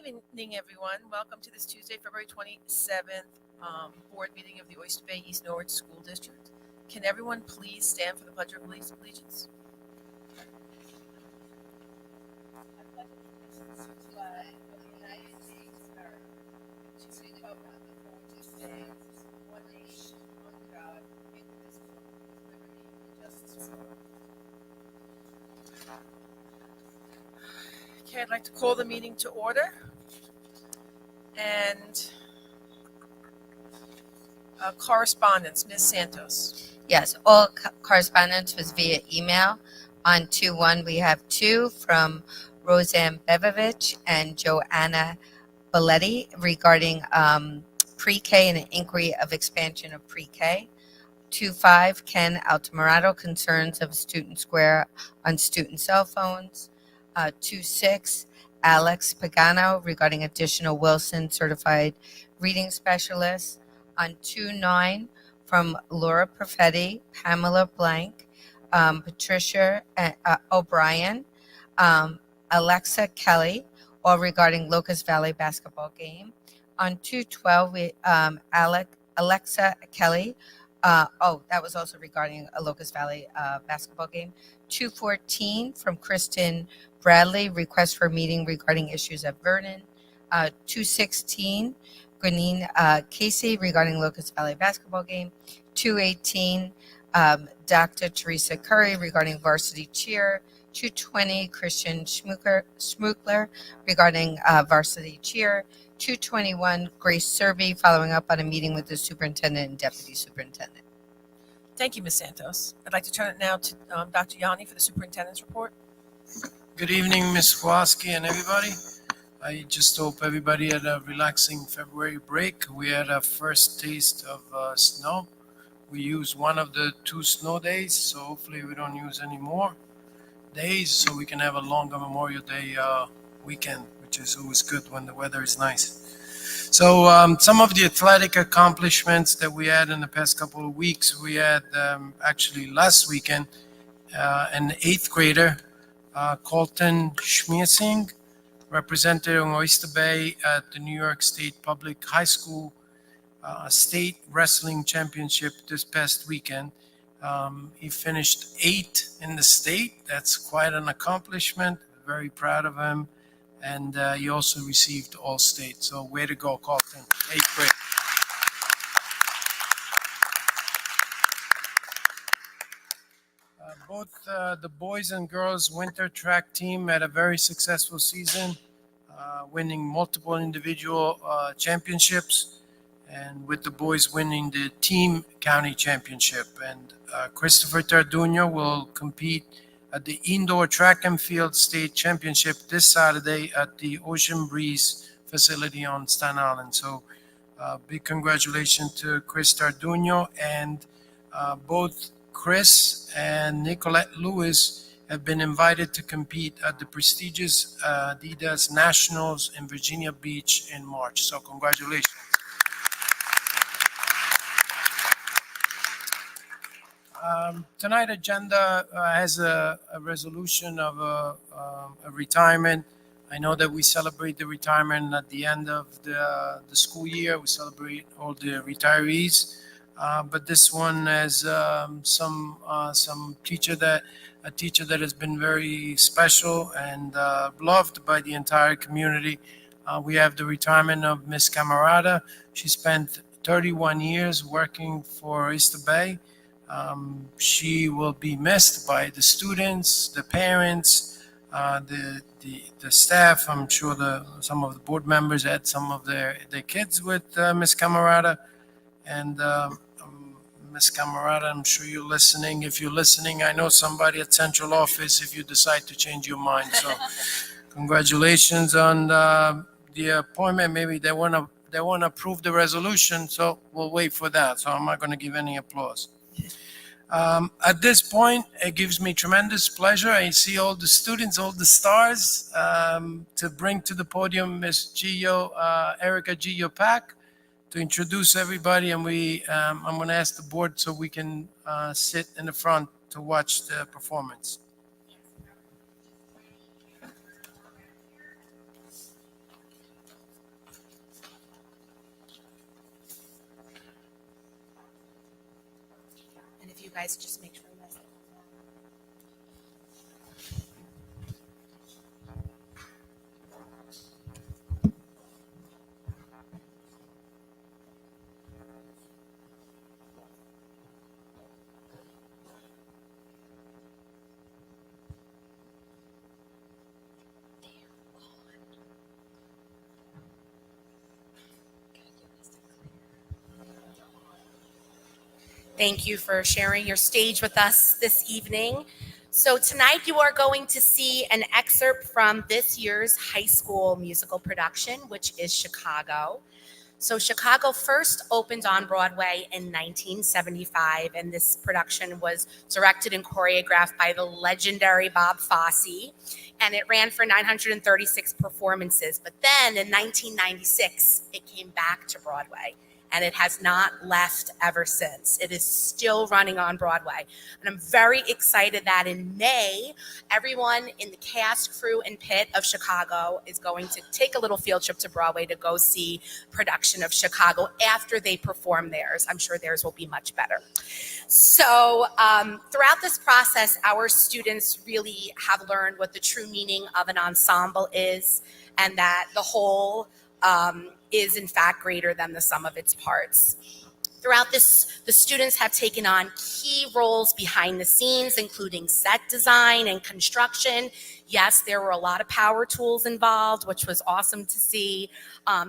evening, everyone. Welcome to this Tuesday, February 27th board meeting of the Oyster Bay East Norwich School District. Can everyone please stand for the Pledge of Allegiance? I pledge allegiance to the flag of the United States of America, to the republic for which it stands, one nation, under God, indivisible, with liberty and justice for all. Okay, I'd like to call the meeting to order. And correspondence, Ms. Santos. Yes, all correspondence was via email. On 2/1, we have two from Roseanne Bevovich and Joanna Belletti regarding pre-K and an inquiry of expansion of pre-K. 2/5, Ken Altamirano, concerns of student square on student cell phones. 2/6, Alex Pagano regarding additional Wilson certified reading specialists. On 2/9, from Laura Perfetti, Pamela Blank, Patricia O'Brien, Alexa Kelly, all regarding Locust Valley basketball game. On 2/12, we Alexa Kelly. That was also regarding a Locust Valley basketball game. 2/14 from Kristen Bradley, request for meeting regarding issues at Vernon. 2/16, Grenine Casey regarding Locust Valley basketball game. 2/18, Dr. Teresa Curry regarding varsity cheer. 2/20, Christian Schmuckler regarding varsity cheer. 2/21, Grace Serby following up on a meeting with the superintendent and deputy superintendent. Thank you, Ms. Santos. I'd like to turn it now to Dr. Yanni for the superintendent's report. Good evening, Ms. Kowalski and everybody. I just hope everybody had a relaxing February break. We had our first taste of snow. We used one of the 2 snow days, so hopefully we don't use any more days so we can have a longer Memorial Day weekend, which is always good when the weather is nice. So some of the athletic accomplishments that we had in the past couple of weeks, we had actually last weekend, an 8th grader, Colton Schmiersing, represented in Oyster Bay at the New York State Public High School State Wrestling Championship this past weekend. He finished 8th in the state. That's quite an accomplishment. Very proud of him. And he also received All-State. So way to go, Colton. 8th grade. Both the boys and girls winter track team had a very successful season, winning multiple individual championships, and with the boys winning the team county championship. And Christopher Tarduno will compete at the indoor track and field state championship this Saturday at the Ocean Breeze facility on Staten Island. So big congratulations to Chris Tarduno, and both Chris and Nicolette Lewis have been invited to compete at the prestigious Adidas Nationals in Virginia Beach in March. So congratulations. Tonight agenda has a resolution of a retirement. I know that we celebrate the retirement at the end of the school year. We celebrate all the retirees. But this one has some teacher that has been very special and loved by the entire community. We have the retirement of Miss Camarada. She spent 31 years working for Oyster Bay. She will be missed by the students, the parents, the staff. I'm sure some of the board members had some of their kids with Miss Camarada. And Ms. Camarada, I'm sure you're listening. If you're listening, I know somebody at central office if you decide to change your mind. So congratulations on the appointment. Maybe they want to approve the resolution, so we'll wait for that. So I'm not going to give any applause. At this point, it gives me tremendous pleasure. I see all the students, all the stars, to bring to the podium Ms. Erica Gio Pack, to introduce everybody, and I'm going to ask the board so we can sit in the front to watch the performance. guys just make sure that's it. Thank you for sharing your stage with us this evening. So tonight you are going to see an excerpt from this year's high school musical production, which is Chicago. So Chicago first opened on Broadway in 1975, and this production was directed and choreographed by the legendary Bob Fosse, and it ran for 936 performances. But then in 1996, it came back to Broadway, and it has not left ever since. It is still running on Broadway. And I'm very excited that in May, everyone in the cast, crew, and pit of Chicago is going to take a little field trip to Broadway to go see production of Chicago after they perform theirs. I'm sure theirs will be much better. So throughout this process, our students really have learned what the true meaning of an ensemble is, and that the whole is in fact greater than the sum of its parts. Throughout this, the students have taken on key roles behind the scenes, including set design and construction. Yes, there were a lot of power tools involved, which was awesome to see.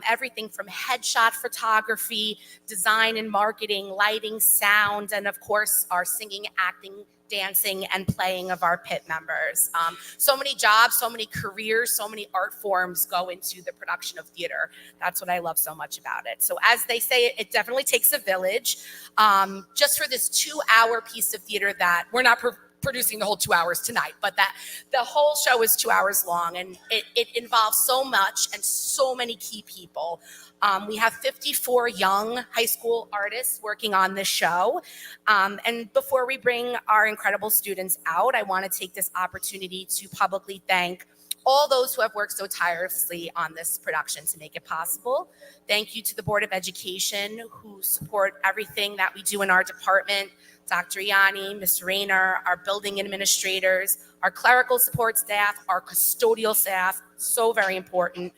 Everything from headshot photography, design and marketing, lighting, sound, and of course, our singing, acting, dancing, and playing of our pit members. So many jobs, so many careers, so many art forms go into the production of theater. That's what I love so much about it. So as they say, it definitely takes a village. Just for this 2-hour piece of theater that we're not producing the whole 2 hours tonight, but that the whole show is 2 hours long, and it involves so much and so many key people. We have 54 young high school artists working on this show. And before we bring our incredible students out, I want to take this opportunity to publicly thank all those who have worked so tirelessly on this production to make it possible. Thank you to the Board of Education, who support everything that we do in our department, Dr. Yanni, Ms. Rayner, our building administrators, our clerical support staff, our custodial staff, so very important.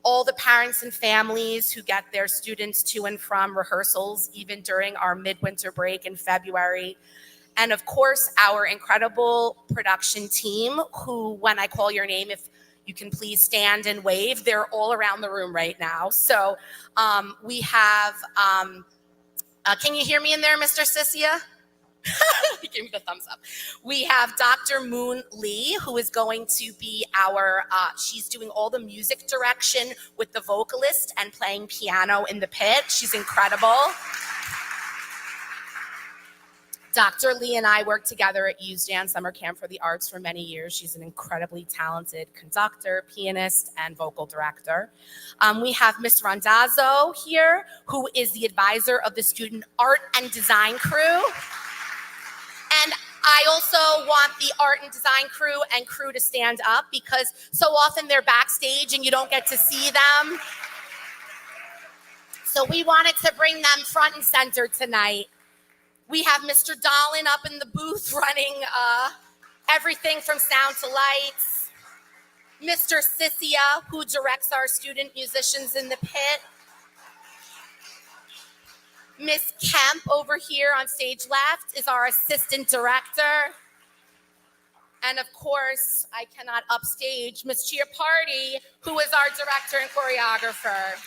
All the parents and families who get their students to and from rehearsals, even during our midwinter break in February. And of course, our incredible production team, who, when I call your name, if you can please stand and wave, they're all around the room right now. So we have, can you hear me in there, Mr. Sissia? He gave me the thumbs up. We have Dr. Moon Lee, who is going to be our, she's doing all the music direction with the vocalist and playing piano in the pit. She's incredible. Dr. Lee and I worked together at USDAN Summer Camp for the Arts for many years. She's an incredibly talented conductor, pianist, and vocal director. We have Miss Randazzo here, who is the advisor of the student art and design crew. And I also want the art and design crew to stand up, because so often they're backstage and you don't get to see them. So we wanted to bring them front and center tonight. We have Mr. Dolan up in the booth running everything from sound to lights. Mr. Sissia, who directs our student musicians in the pit. Miss Kemp over here on stage left is our assistant director. And of course, I cannot upstage Miss Chiapardi, who is our director and choreographer.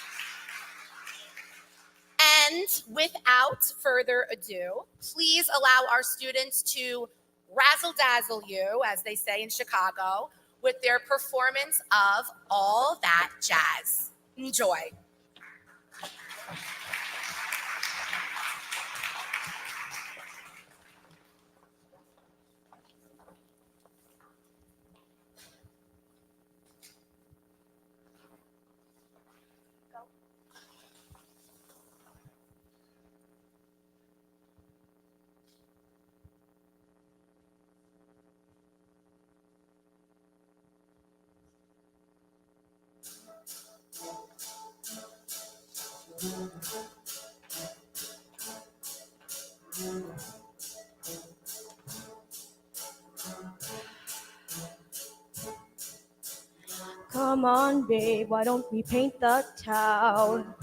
And without further ado, please allow our students to razzle-dazzle you, as they say in Chicago, with their performance of All That Jazz. Enjoy. Come on, babe, why don't we paint the town?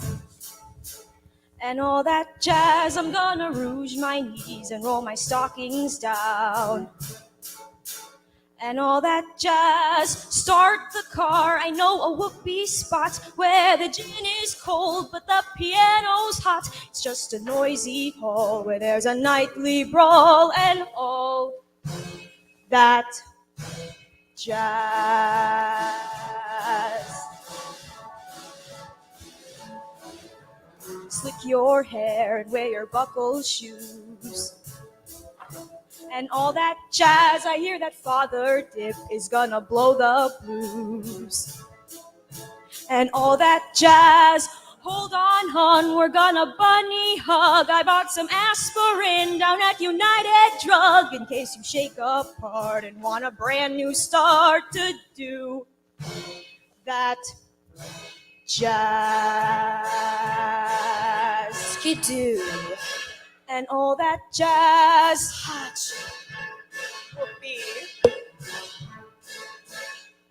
And all that jazz, I'm gonna rouge my knees and roll my stockings down. And all that jazz, start the car. I know a whoopee spot where the gin is cold, but the piano's hot. It's just a noisy hall where there's a nightly brawl and all that jazz. Slick your hair and wear your buckled shoes. And all that jazz, I hear that Father Dip is gonna blow the blues. And all that jazz, hold on, hon, we're gonna bunny hug. I bought some aspirin down at United Drug in case you shake apart and want a brand new start to do that jazz. Skidoo. And all that jazz, hotch, whoopee.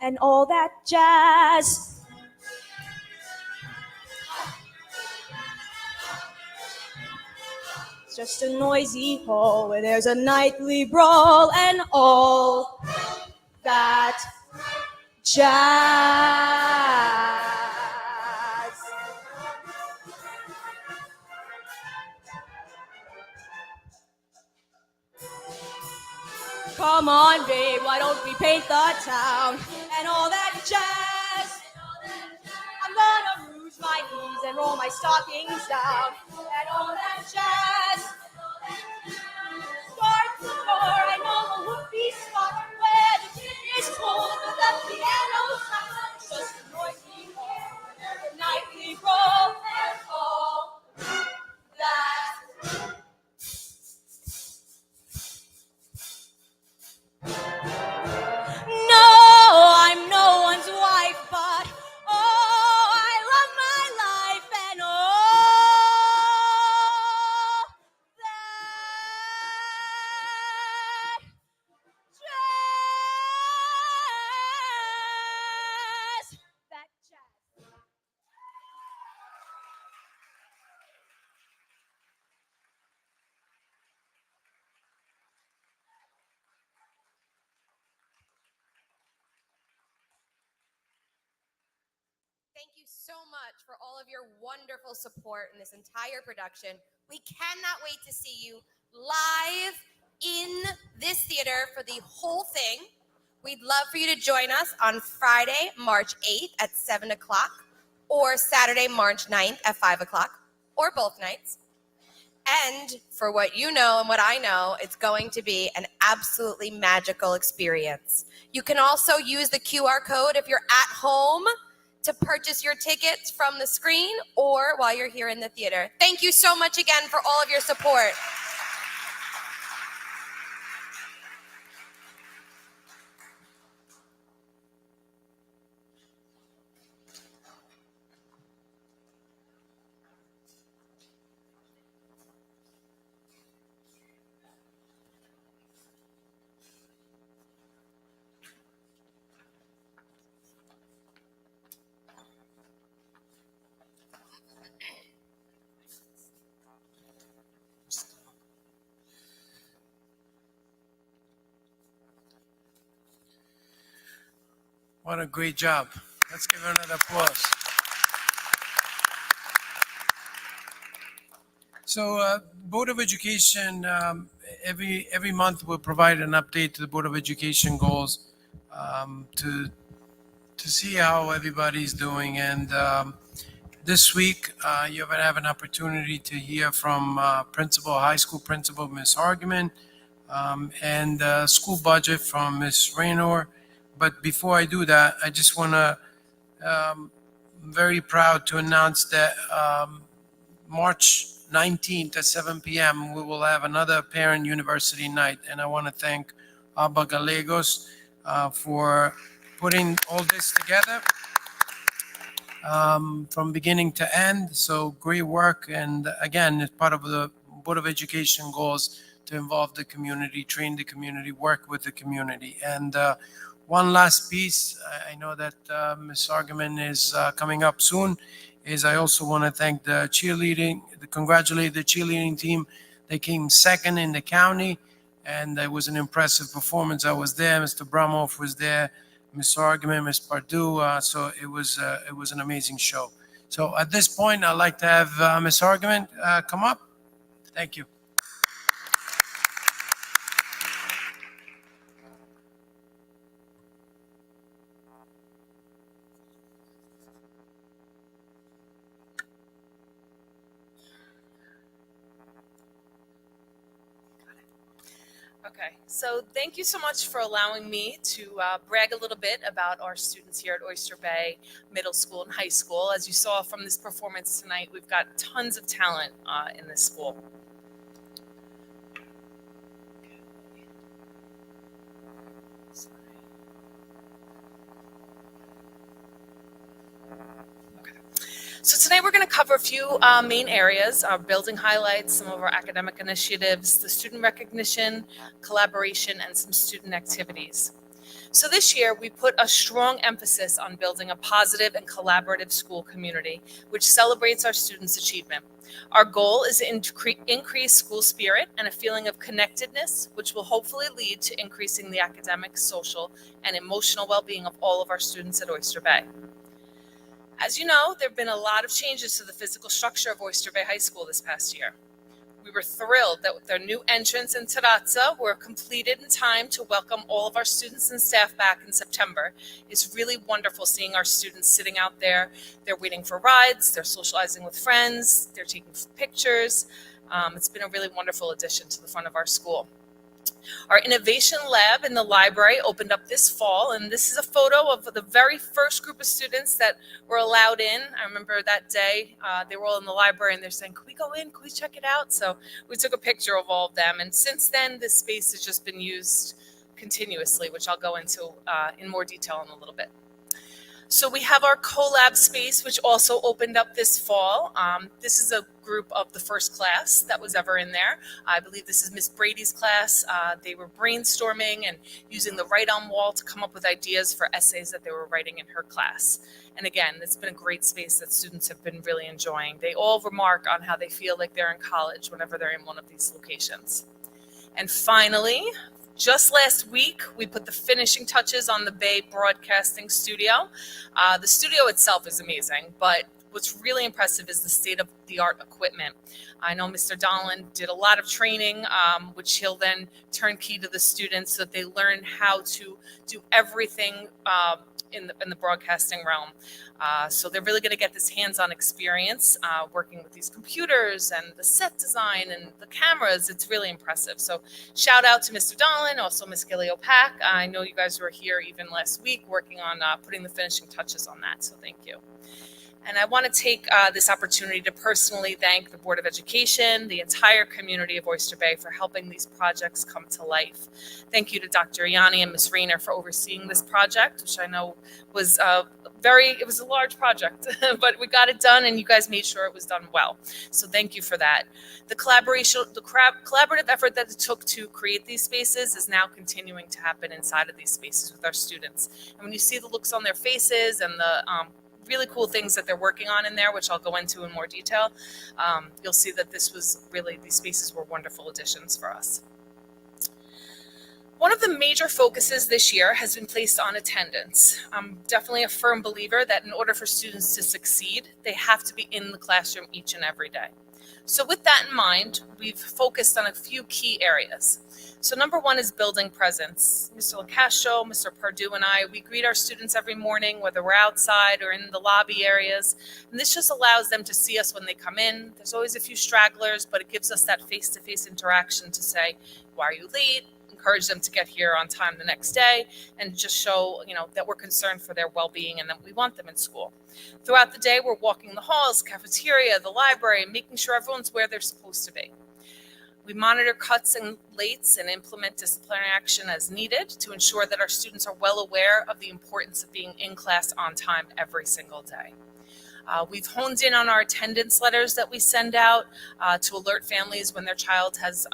And all that jazz. It's just a noisy hall where there's a nightly brawl and all that jazz. Come on, babe, why don't we paint the town? And all that jazz. I'm gonna rouge my knees and roll my stockings down. And all that jazz. Start the door, I know a whoopee spot where the gin is cold, but the piano's hot. It's just a noisy hall, a nightly roll, and all that. No, I'm no one's wife, but oh, I love my life and all that jazz. That jazz. Thank you so much for all of your wonderful support in this entire production. We cannot wait to see you live in this theater for the whole thing. We'd love for you to join us on Friday, March 8th at 7 o'clock, or Saturday, March 9th at 5 o'clock, or both nights. And for what you know and what I know, it's going to be an absolutely magical experience. You can also use the QR code if you're at home to purchase your tickets from the screen or while you're here in the theater. Thank you so much again for all of your support. What a great job. Let's give her another applause. So, Board of Education, every month we'll provide an update to the Board of Education goals to see how everybody's doing. And this week, you're going to have an opportunity to hear from high school principal, Ms. Hargeman, and school budget from Ms. Raynor. But before I do that, I just want to, very proud to announce that March 19th at 7 p.m., we will have another parent university night. And I want to thank Alba Gallegos for putting all this together from beginning to end. So great work. And again, it's part of the Board of Education goals to involve the community, train the community, work with the community. And one last piece, I know that Ms. Argument is coming up soon, is I also want to thank the congratulate the cheerleading team. They came second in the county, and it was an impressive performance. I was there, Mr. Bramoff was there, Ms. Argument, Ms. Pardue, so it was an amazing show. So at this point, I'd like to have Ms. Argument come up. Thank you. Okay, so thank you so much for allowing me to brag a little bit about our students here at Oyster Bay Middle School and High School. As you saw from this performance tonight, we've got tons of talent in this school. So tonight we're going to cover a few main areas, our building highlights, some of our academic initiatives, the student recognition, collaboration, and some student activities. So this year we put a strong emphasis on building a positive and collaborative school community, which celebrates our students' achievement. Our goal is to increase school spirit and a feeling of connectedness, which will hopefully lead to increasing the academic, social, and emotional well-being of all of our students at Oyster Bay. As you know, there have been a lot of changes to the physical structure of Oyster Bay High School this past year. We were thrilled that their new entrance and terrazza were completed in time to welcome all of our students and staff back in September. It's really wonderful seeing our students sitting out there. They're waiting for rides, they're socializing with friends, they're taking pictures. It's been a really wonderful addition to the front of our school. Our innovation lab in the library opened up this fall, and this is a photo of the very first group of students that were allowed in. I remember that day, they were all in the library and they're saying, "Can we go in? Can we check it out?" So we took a picture of all of them, and since then this space has just been used continuously, which I'll go into in more detail in a little bit. So we have our collab space, which also opened up this fall. This is a group of the first class that was ever in there. I believe this is Miss Brady's class. They were brainstorming and using the Write on Wall to come up with ideas for essays that they were writing in her class. And again, it's been a great space that students have been really enjoying. They all remark on how they feel like they're in college whenever they're in one of these locations. And finally, just last week, we put the finishing touches on the Bay Broadcasting Studio. The studio itself is amazing, but what's really impressive is the state-of-the-art equipment. I know Mr. Donlan did a lot of training, which he'll then turnkey to the students so that they learn how to do everything in the broadcasting realm. So they're really going to get this hands-on experience working with these computers and the set design and the cameras. It's really impressive. So shout out to Mr. Donlan, also Ms. Gilio-Pack. I know you guys were here even last week working on putting the finishing touches on that. So thank you. And I want to take this opportunity to personally thank the Board of Education, the entire community of Oyster Bay for helping these projects come to life. Thank you to Dr. Ianni and Ms. Rayner for overseeing this project, which I know was it was a large project, but we got it done and you guys made sure it was done well. So thank you for that. The collaborative effort that it took to create these spaces is now continuing to happen inside of these spaces with our students. And when you see the looks on their faces and the really cool things that they're working on in there, which I'll go into in more detail, you'll see that these spaces were wonderful additions for us. One of the major focuses this year has been placed on attendance. I'm definitely a firm believer that in order for students to succeed, they have to be in the classroom each and every day. So with that in mind, we've focused on a few key areas. So number one is building presence. Mr. LaCastro, Mr. Pardue, and I, we greet our students every morning, whether we're outside or in the lobby areas. And this just allows them to see us when they come in. There's always a few stragglers, but it gives us that face-to-face interaction to say, why are you late? Encourage them to get here on time the next day and just show, that we're concerned for their well-being and that we want them in school. Throughout the day, we're walking the halls, cafeteria, the library, making sure everyone's where they're supposed to be. We monitor cuts and lates and implement disciplinary action as needed to ensure that our students are well aware of the importance of being in class on time every single day. We've honed in on our attendance letters that we send out to alert families when their child has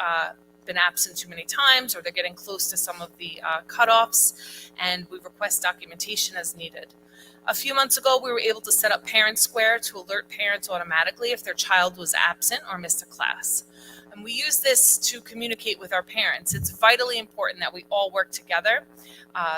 been absent too many times, or they're getting close to some of the cutoffs, and we request documentation as needed. A few months ago, we were able to set up Parent Square to alert parents automatically if their child was absent or missed a class. And we use this to communicate with our parents. It's vitally important that we all work together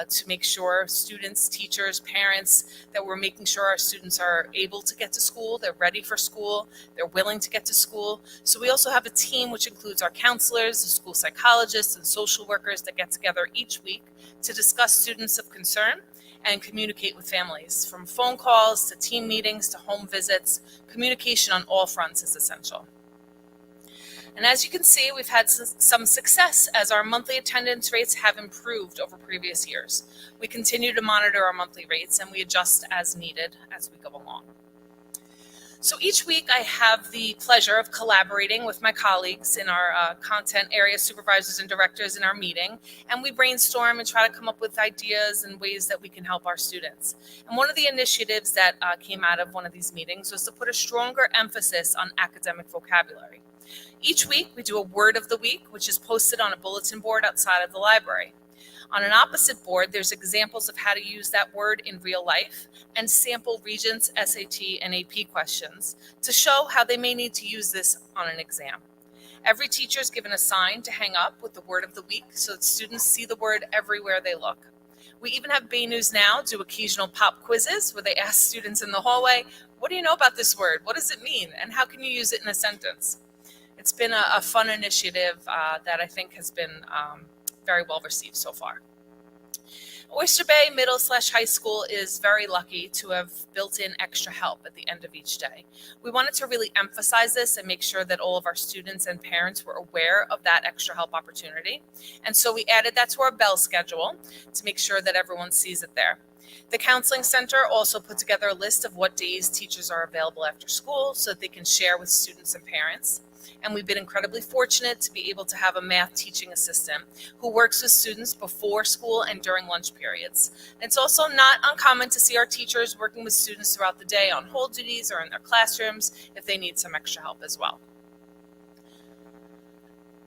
to make sure students, teachers, parents, that we're making sure our students are able to get to school, they're ready for school, they're willing to get to school. So we also have a team which includes our counselors, the school psychologists, and social workers that get together each week to discuss students of concern and communicate with families. From phone calls to team meetings to home visits, communication on all fronts is essential. And as you can see, we've had some success as our monthly attendance rates have improved over previous years. We continue to monitor our monthly rates and we adjust as needed as we go along. So each week I have the pleasure of collaborating with my colleagues in our content area supervisors and directors in our meeting, and we brainstorm and try to come up with ideas and ways that we can help our students. And one of the initiatives that came out of one of these meetings was to put a stronger emphasis on academic vocabulary. Each week we do a word of the week, which is posted on a bulletin board outside of the library. On an opposite board, there's examples of how to use that word in real life and sample Regents, SAT, and AP questions to show how they may need to use this on an exam. Every teacher is given a sign to hang up with the word of the week so that students see the word everywhere they look. We even have Bay News Now do occasional pop quizzes where they ask students in the hallway, what do you know about this word? What does it mean? And how can you use it in a sentence? It's been a fun initiative that I think has been very well received so far. Oyster Bay Middle/High School is very lucky to have built in extra help at the end of each day. We wanted to really emphasize this and make sure that all of our students and parents were aware of that extra help opportunity. And so we added that to our bell schedule to make sure that everyone sees it there. The Counseling Center also put together a list of what days teachers are available after school so that they can share with students and parents. And we've been incredibly fortunate to be able to have a math teaching assistant who works with students before school and during lunch periods. And it's also not uncommon to see our teachers working with students throughout the day on hold duties or in their classrooms if they need some extra help as well.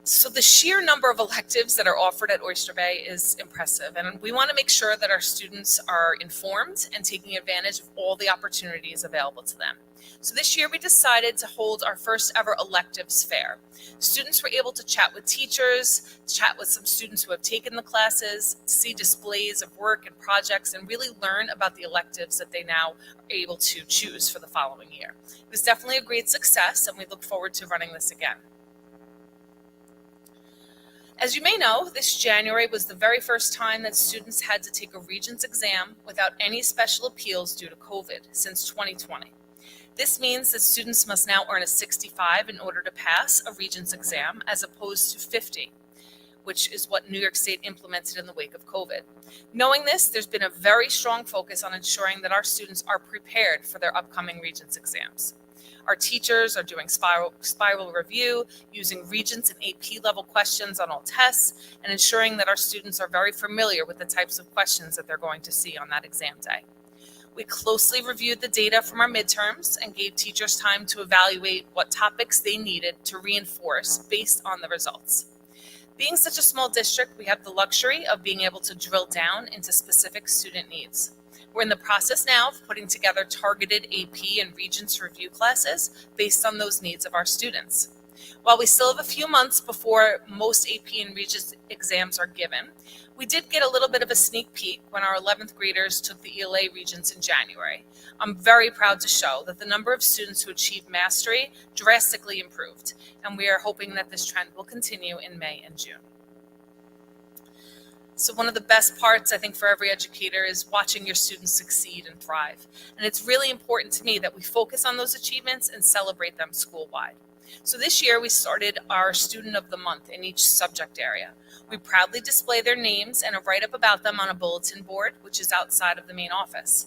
So the sheer number of electives that are offered at Oyster Bay is impressive, and we want to make sure that our students are informed and taking advantage of all the opportunities available to them. So this year we decided to hold our first ever electives fair. Students were able to chat with teachers, chat with some students who have taken the classes, see displays of work and projects, and really learn about the electives that they now are able to choose for the following year. It was definitely a great success, and we look forward to running this again. As you may know, this January was the very first time that students had to take a Regents exam without any special appeals due to COVID since 2020. This means that students must now earn a 65 in order to pass a Regents exam as opposed to 50, which is what New York State implemented in the wake of COVID. Knowing this, there's been a very strong focus on ensuring that our students are prepared for their upcoming Regents exams. Our teachers are doing spiral review, using Regents and AP level questions on all tests, and ensuring that our students are very familiar with the types of questions that they're going to see on that exam day. We closely reviewed the data from our midterms and gave teachers time to evaluate what topics they needed to reinforce based on the results. Being such a small district, we have the luxury of being able to drill down into specific student needs. We're in the process now of putting together targeted AP and Regents review classes based on those needs of our students. While we still have a few months before most AP and Regents exams are given, we did get a little bit of a sneak peek when our 11th graders took the ELA Regents in January. I'm very proud to show that the number of students who achieved mastery drastically improved, and we are hoping that this trend will continue in May and June. So one of the best parts, I think, for every educator is watching your students succeed and thrive. And it's really important to me that we focus on those achievements and celebrate them school-wide. So this year we started our Student of the Month in each subject area. We proudly display their names and a write-up about them on a bulletin board, which is outside of the main office.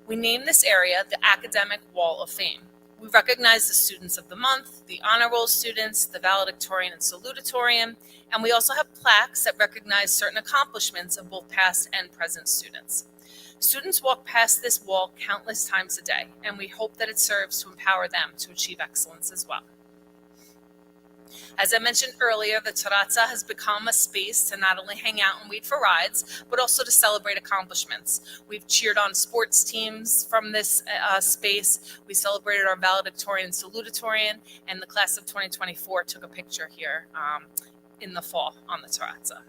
We named this area the Academic Wall of Fame. We recognize the Students of the Month, the Honor Roll students, the valedictorian and salutatorian, and we also have plaques that recognize certain accomplishments of both past and present students. Students walk past this wall countless times a day, and we hope that it serves to empower them to achieve excellence as well. As I mentioned earlier, the terrazza has become a space to not only hang out and wait for rides, but also to celebrate accomplishments. We've cheered on sports teams from this space. We celebrated our valedictorian and salutatorian, and the class of 2024 took a picture here in the fall on the terrazza.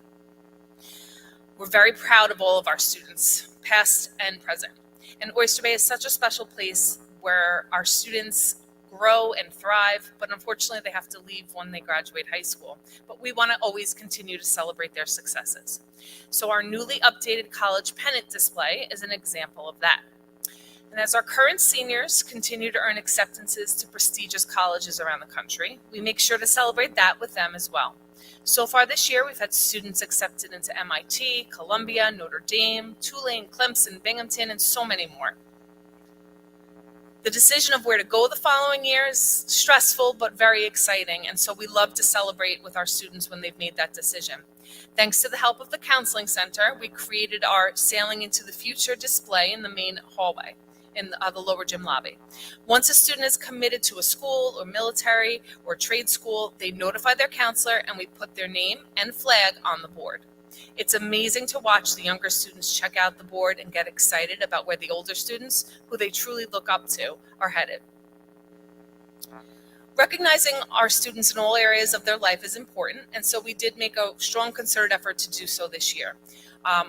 We're very proud of all of our students, past and present. And Oyster Bay is such a special place where our students grow and thrive, but unfortunately they have to leave when they graduate high school. But we want to always continue to celebrate their successes. So our newly updated college pennant display is an example of that. And as our current seniors continue to earn acceptances to prestigious colleges around the country, we make sure to celebrate that with them as well. So far this year, we've had students accepted into MIT, Columbia, Notre Dame, Tulane, Clemson, Binghamton, and so many more. The decision of where to go the following year is stressful but very exciting, and so we love to celebrate with our students when they've made that decision. Thanks to the help of the Counseling Center, we created our Sailing into the Future display in the main hallway in the lower gym lobby. Once a student is committed to a school or military or trade school, they notify their counselor and we put their name and flag on the board. It's amazing to watch the younger students check out the board and get excited about where the older students, who they truly look up to, are headed. Recognizing our students in all areas of their life is important, and so we did make a strong concerted effort to do so this year.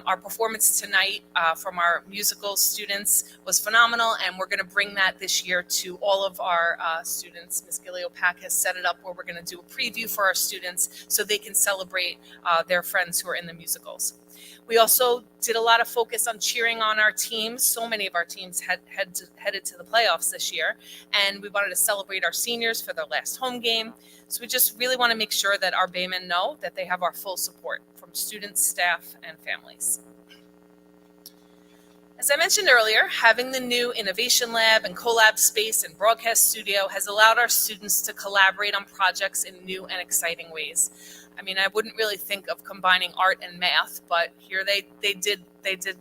Our performance tonight from our musical students was phenomenal, and we're going to bring that this year to all of our students. Ms. Giliopak has set it up where we're going to do a preview for our students so they can celebrate their friends who are in the musicals. We also did a lot of focus on cheering on our teams. So many of our teams headed to the playoffs this year, and we wanted to celebrate our seniors for their last home game. So we just really want to make sure that our Baymen know that they have our full support from students, staff, and families. As I mentioned earlier, having the new Innovation Lab and Collab space and broadcast studio has allowed our students to collaborate on projects in new and exciting ways. I mean, I wouldn't really think of combining art and math, but here they did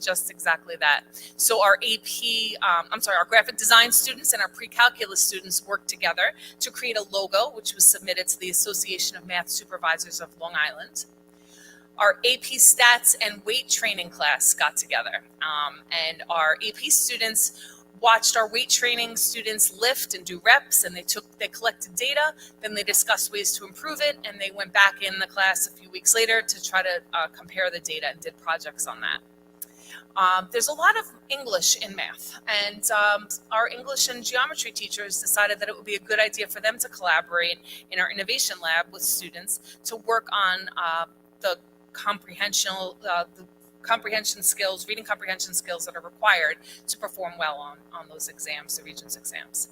just exactly that. So our our graphic design students and our pre-calculus students worked together to create a logo, which was submitted to the Association of Math Supervisors of Long Island. Our AP Stats and weight training class got together, and our AP students watched our weight training students lift and do reps, and they collected data, then they discussed ways to improve it, and they went back in the class a few weeks later to try to compare the data and did projects on that. There's a lot of English in math, and our English and geometry teachers decided that it would be a good idea for them to collaborate in our innovation lab with students to work on the comprehension skills, reading comprehension skills that are required to perform well on those exams, the Regents exams.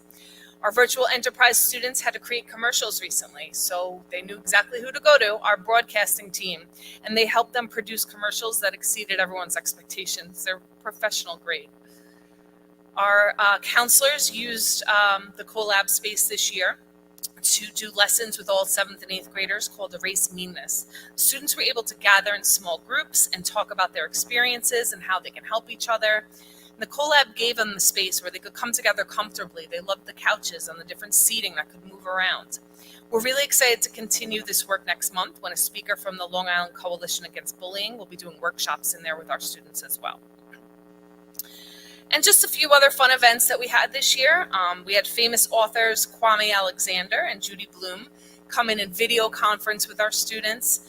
Our virtual enterprise students had to create commercials recently, so they knew exactly who to go to, our broadcasting team, and they helped them produce commercials that exceeded everyone's expectations. They're professional grade. Our counselors used the Collab space this year to do lessons with all 7th and 8th graders called Erase Meanness. Students were able to gather in small groups and talk about their experiences and how they can help each other. And the Collab gave them the space where they could come together comfortably. They loved the couches and the different seating that could move around. We're really excited to continue this work next month when a speaker from the Long Island Coalition Against Bullying will be doing workshops in there with our students as well. And just a few other fun events that we had this year. We had famous authors Kwame Alexander and Judy Blume come in and video conference with our students.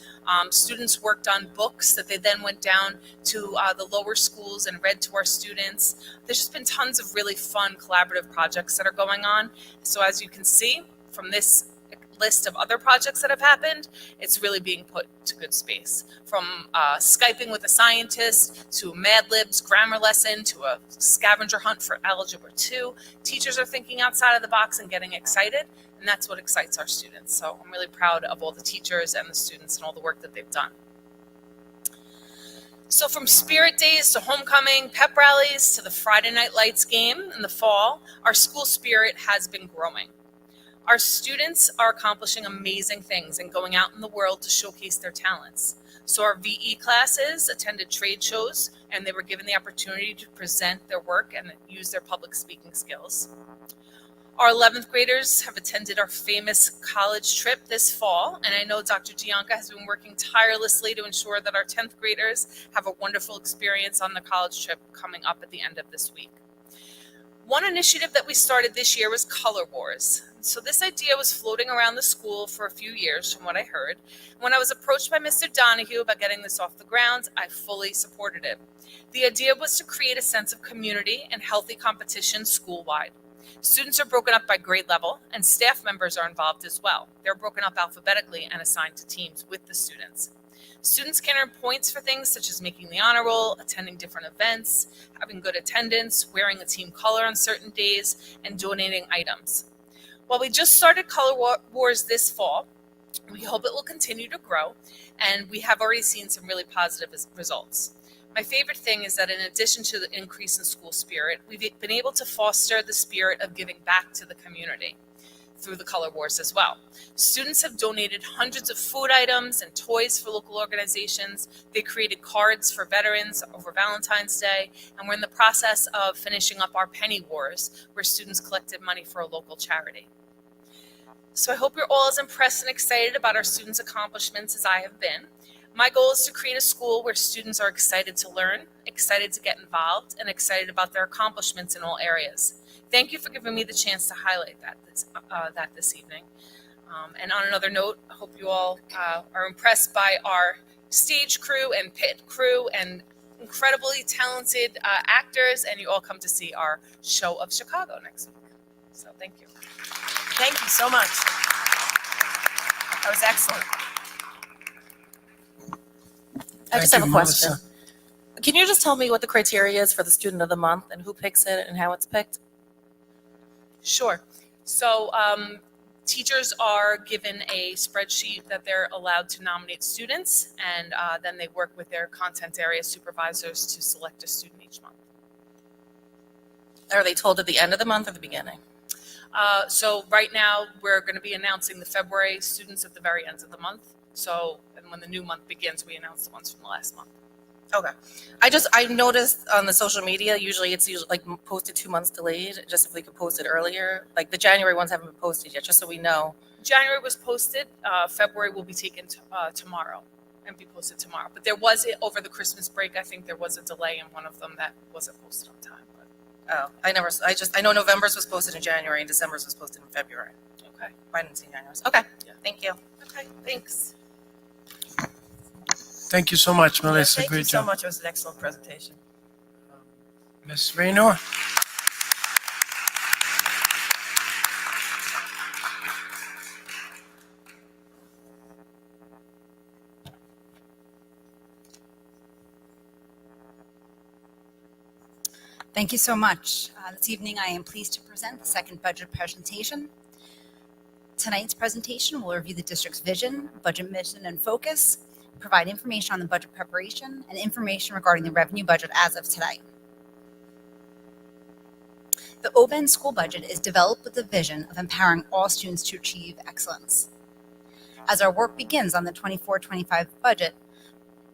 Students worked on books that they then went down to the lower schools and read to our students. There's just been tons of really fun collaborative projects that are going on. So as you can see from this list of other projects that have happened, it's really being put to good space. From Skyping with a scientist, to Mad Libs grammar lesson, to a scavenger hunt for Algebra 2. Teachers are thinking outside of the box and getting excited, and that's what excites our students. So I'm really proud of all the teachers and the students and all the work that they've done. So from Spirit Days to homecoming, pep rallies, to the Friday Night Lights game in the fall, our school spirit has been growing. Our students are accomplishing amazing things and going out in the world to showcase their talents. So our VE classes attended trade shows, and they were given the opportunity to present their work and use their public speaking skills. Our 11th graders have attended our famous college trip this fall, and I know Dr. Gianca has been working tirelessly to ensure that our 10th graders have a wonderful experience on the college trip coming up at the end of this week. One initiative that we started this year was Color Wars. So this idea was floating around the school for a few years from what I heard. When I was approached by Mr. Donahue about getting this off the ground, I fully supported it. The idea was to create a sense of community and healthy competition school-wide. Students are broken up by grade level, and staff members are involved as well. They're broken up alphabetically and assigned to teams with the students. Students can earn points for things such as making the honor roll, attending different events, having good attendance, wearing a team color on certain days, and donating items. While we just started Color Wars this fall, we hope it will continue to grow, and we have already seen some really positive results. My favorite thing is that in addition to the increase in school spirit, we've been able to foster the spirit of giving back to the community through the Color Wars as well. Students have donated hundreds of food items and toys for local organizations. They created cards for veterans over Valentine's Day, and we're in the process of finishing up our Penny Wars, where students collected money for a local charity. So I hope you're all as impressed and excited about our students' accomplishments as I have been. My goal is to create a school where students are excited to learn, excited to get involved, and excited about their accomplishments in all areas. Thank you for giving me the chance to highlight that this evening. And on another note, I hope you all are impressed by our stage crew and pit crew and incredibly talented actors, and you all come to see our show of Chicago next week. So thank you. Thank you so much. That was excellent. I just Thank have you, a question. Melissa. Can you just tell me what the criteria is for the student of the month and who picks it and how it's picked? Sure. So teachers are given a spreadsheet that they're allowed to nominate students, and then they work with their content area supervisors to select a student each month. Are they told at the end of the month or the beginning? So right now, we're going to be announcing the February students at the very end of the month. So, and when the new month begins, we announce the ones from the last month. Okay. I noticed on the social media, it's usually like posted 2 months delayed, just if we could post it earlier. Like the January ones haven't been posted yet, just so we know. January was posted. February will be taken tomorrow and be posted tomorrow. But there was, over the Christmas break, I think there was a delay in one of them that wasn't posted on time. But. Oh, I know November's was posted in January and December's was posted in February. Okay. I didn't see January's. Okay. Yeah. Thank you. Okay, thanks. Thank you so much, Melissa. Thank Great you so job. much. It was an excellent presentation. Ms. Raynor? Thank you so much. This evening, I am pleased to present the second budget presentation. Tonight's presentation will review the district's vision, budget mission, and focus, provide information on the budget preparation, and information regarding the revenue budget as of today. The OBEN school budget is developed with the vision of empowering all students to achieve excellence. As our work begins on the 24-25 budget,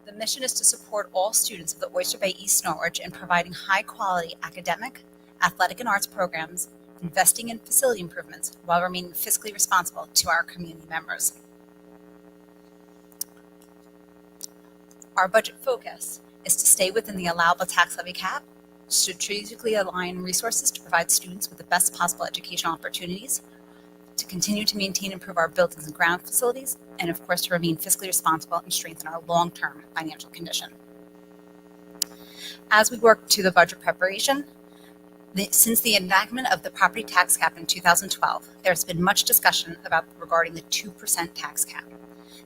the mission is to support all students of the Oyster Bay East Norwich in providing high-quality academic, athletic, and arts programs, investing in facility improvements while remaining fiscally responsible to our community members. Our budget focus is to stay within the allowable tax levy cap, strategically align resources to provide students with the best possible educational opportunities, to continue to maintain and improve our buildings and ground facilities, and of course to remain fiscally responsible and strengthen our long-term financial condition. As we work to the budget preparation, since the enactment of the property tax cap in 2012, there's been much discussion regarding the 2% tax cap.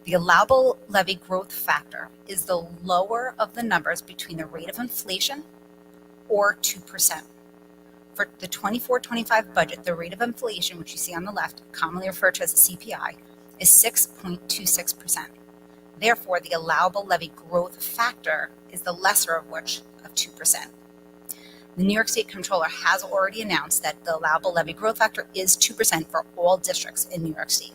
The allowable levy growth factor is the lower of the numbers between the rate of inflation or 2%. For the 24-25 budget, the rate of inflation, which you see on the left, commonly referred to as the CPI, is 6.26%. Therefore, the allowable levy growth factor is the lesser of which of 2%. The New York State Comptroller has already announced that the allowable levy growth factor is 2% for all districts in New York State.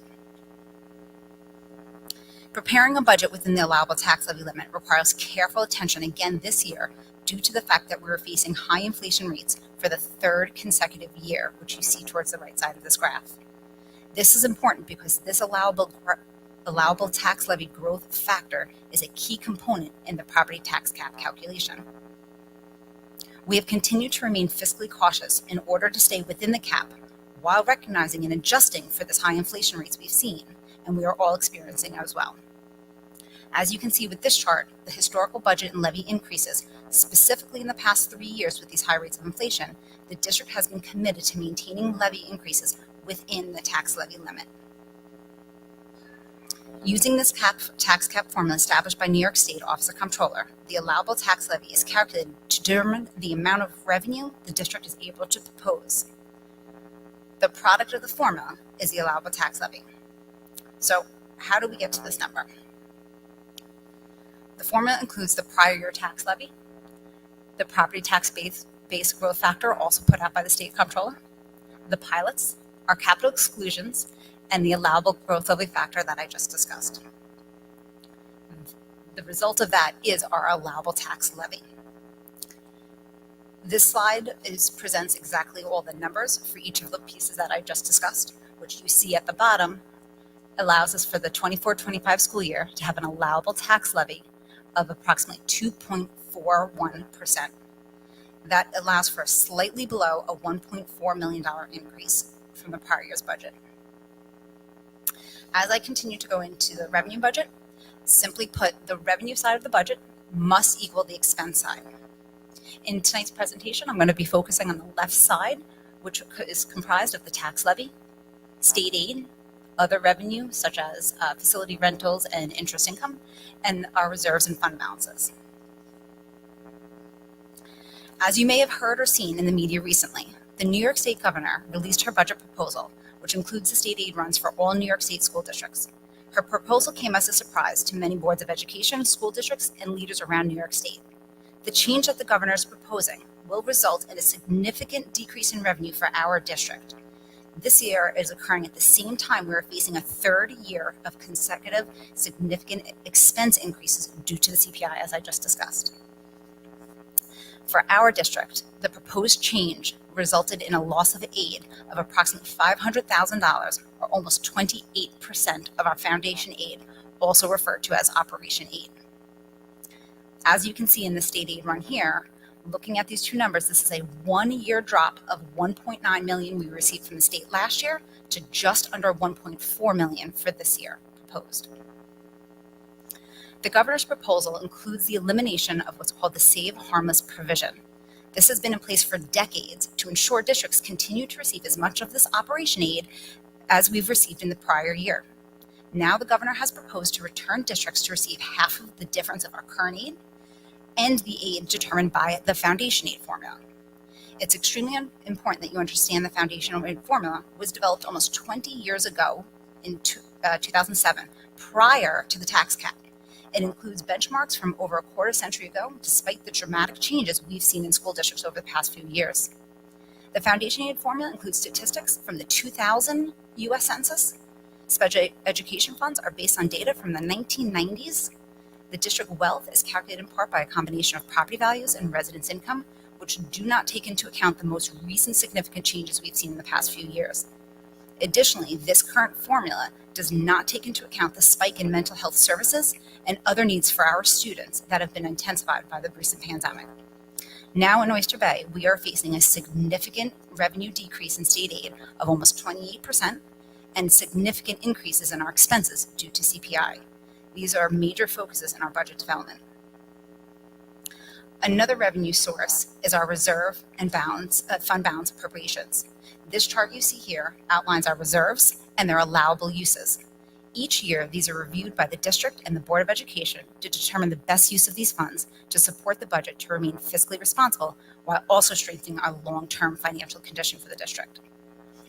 Preparing a budget within the allowable tax levy limit requires careful attention again this year due to the fact that we're facing high inflation rates for the third consecutive year, which you see towards the right side of this graph. This is important because this allowable tax levy growth factor is a key component in the property tax cap calculation. We have continued to remain fiscally cautious in order to stay within the cap while recognizing and adjusting for this high inflation rates we've seen, and we are all experiencing as well. As you can see with this chart, the historical budget and levy increases, specifically in the past 3 years with these high rates of inflation, the district has been committed to maintaining levy increases within the tax levy limit. Using this tax cap formula established by New York State Office of Comptroller, the allowable tax levy is calculated to determine the amount of revenue the district is able to propose. The product of the formula is the allowable tax levy. So how do we get to this number? The formula includes the prior year tax levy, the property tax base growth factor also put out by the state comptroller, the pilots, our capital exclusions, and the allowable growth levy factor that I just discussed. The result of that is our allowable tax levy. This slide presents exactly all the numbers for each of the pieces that I just discussed, which you see at the bottom allows us for the 24-25 school year to have an allowable tax levy of approximately 2.41%. That allows for slightly below a $1.4 million increase from the prior year's budget. As I continue to go into the revenue budget, simply put, the revenue side of the budget must equal the expense side. In tonight's presentation, I'm going to be focusing on the left side, which is comprised of the tax levy, state aid, other revenue such as facility rentals and interest income, and our reserves and fund balances. As you may have heard or seen in the media recently, the New York State governor released her budget proposal, which includes the state aid runs for all New York State school districts. Her proposal came as a surprise to many boards of education, school districts, and leaders around New York State. The change that the governor is proposing will result in a significant decrease in revenue for our district. This year is occurring at the same time we are facing a third year of consecutive significant expense increases due to the CPI, as I just discussed. For our district, the proposed change resulted in a loss of aid of approximately $500,000, or almost 28% of our foundation aid, also referred to as Operation Aid. As you can see in the state aid run here, looking at these two numbers, this is a 1 year drop of $1.9 million we received from the state last year to just under $1.4 million for this year proposed. The governor's proposal includes the elimination of what's called the Save Harmless provision. This has been in place for decades to ensure districts continue to receive as much of this Operation Aid as we've received in the prior year. Now the governor has proposed to return districts to receive half of the difference of our current aid and the aid determined by the foundation aid formula. It's extremely important that you understand the foundation aid formula was developed almost 20 years ago in 2007, prior to the tax cap. It includes benchmarks from over a quarter century ago, despite the dramatic changes we've seen in school districts over the past few years. The foundation aid formula includes statistics from the 2000 U.S. Census. Special education funds are based on data from the 1990s. The district wealth is calculated in part by a combination of property values and residence income, which do not take into account the most recent significant changes we've seen in the past few years. Additionally, this current formula does not take into account the spike in mental health services and other needs for our students that have been intensified by the recent pandemic. Now in Oyster Bay, we are facing a significant revenue decrease in state aid of almost 28% and significant increases in our expenses due to CPI. These are major focuses in our budget development. Another revenue source is our reserve and fund balance appropriations. This chart you see here outlines our reserves and their allowable uses. Each year, these are reviewed by the district and the Board of Education to determine the best use of these funds to support the budget to remain fiscally responsible while also strengthening our long-term financial condition for the district.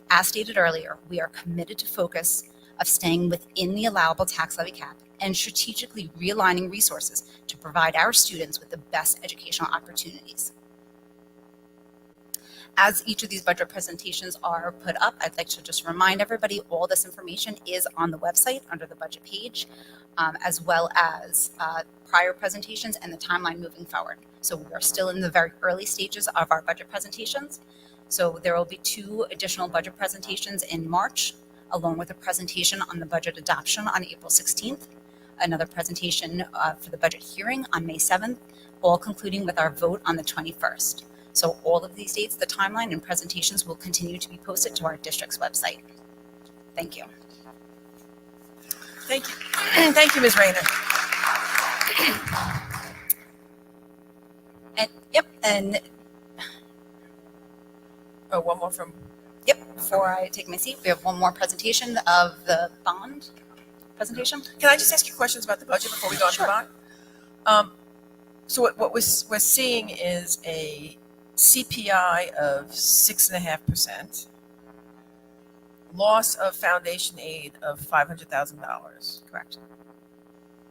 As stated earlier, we are committed to focus of staying within the allowable tax levy cap and strategically realigning resources to provide our students with the best educational opportunities. As each of these budget presentations are put up, I'd like to just remind everybody all this information is on the website under the budget page, as well as prior presentations and the timeline moving forward. So we are still in the very early stages of our budget presentations. So there will be 2 additional budget presentations in March, along with a presentation on the budget adoption on April 16th, another presentation for the budget hearing on May 7th, all concluding with our vote on the 21st. So all of these dates, the timeline and presentations will continue to be posted to our district's website. Thank you. Thank you. Thank you, Ms. Rayner. And Oh, one more from, before I take my seat, we have one more presentation of the bond presentation. can I just ask you questions about the budget before we go on to Sure. the bond? So what we're seeing is a CPI of 6.5%, loss of foundation aid of $500,000. Correct.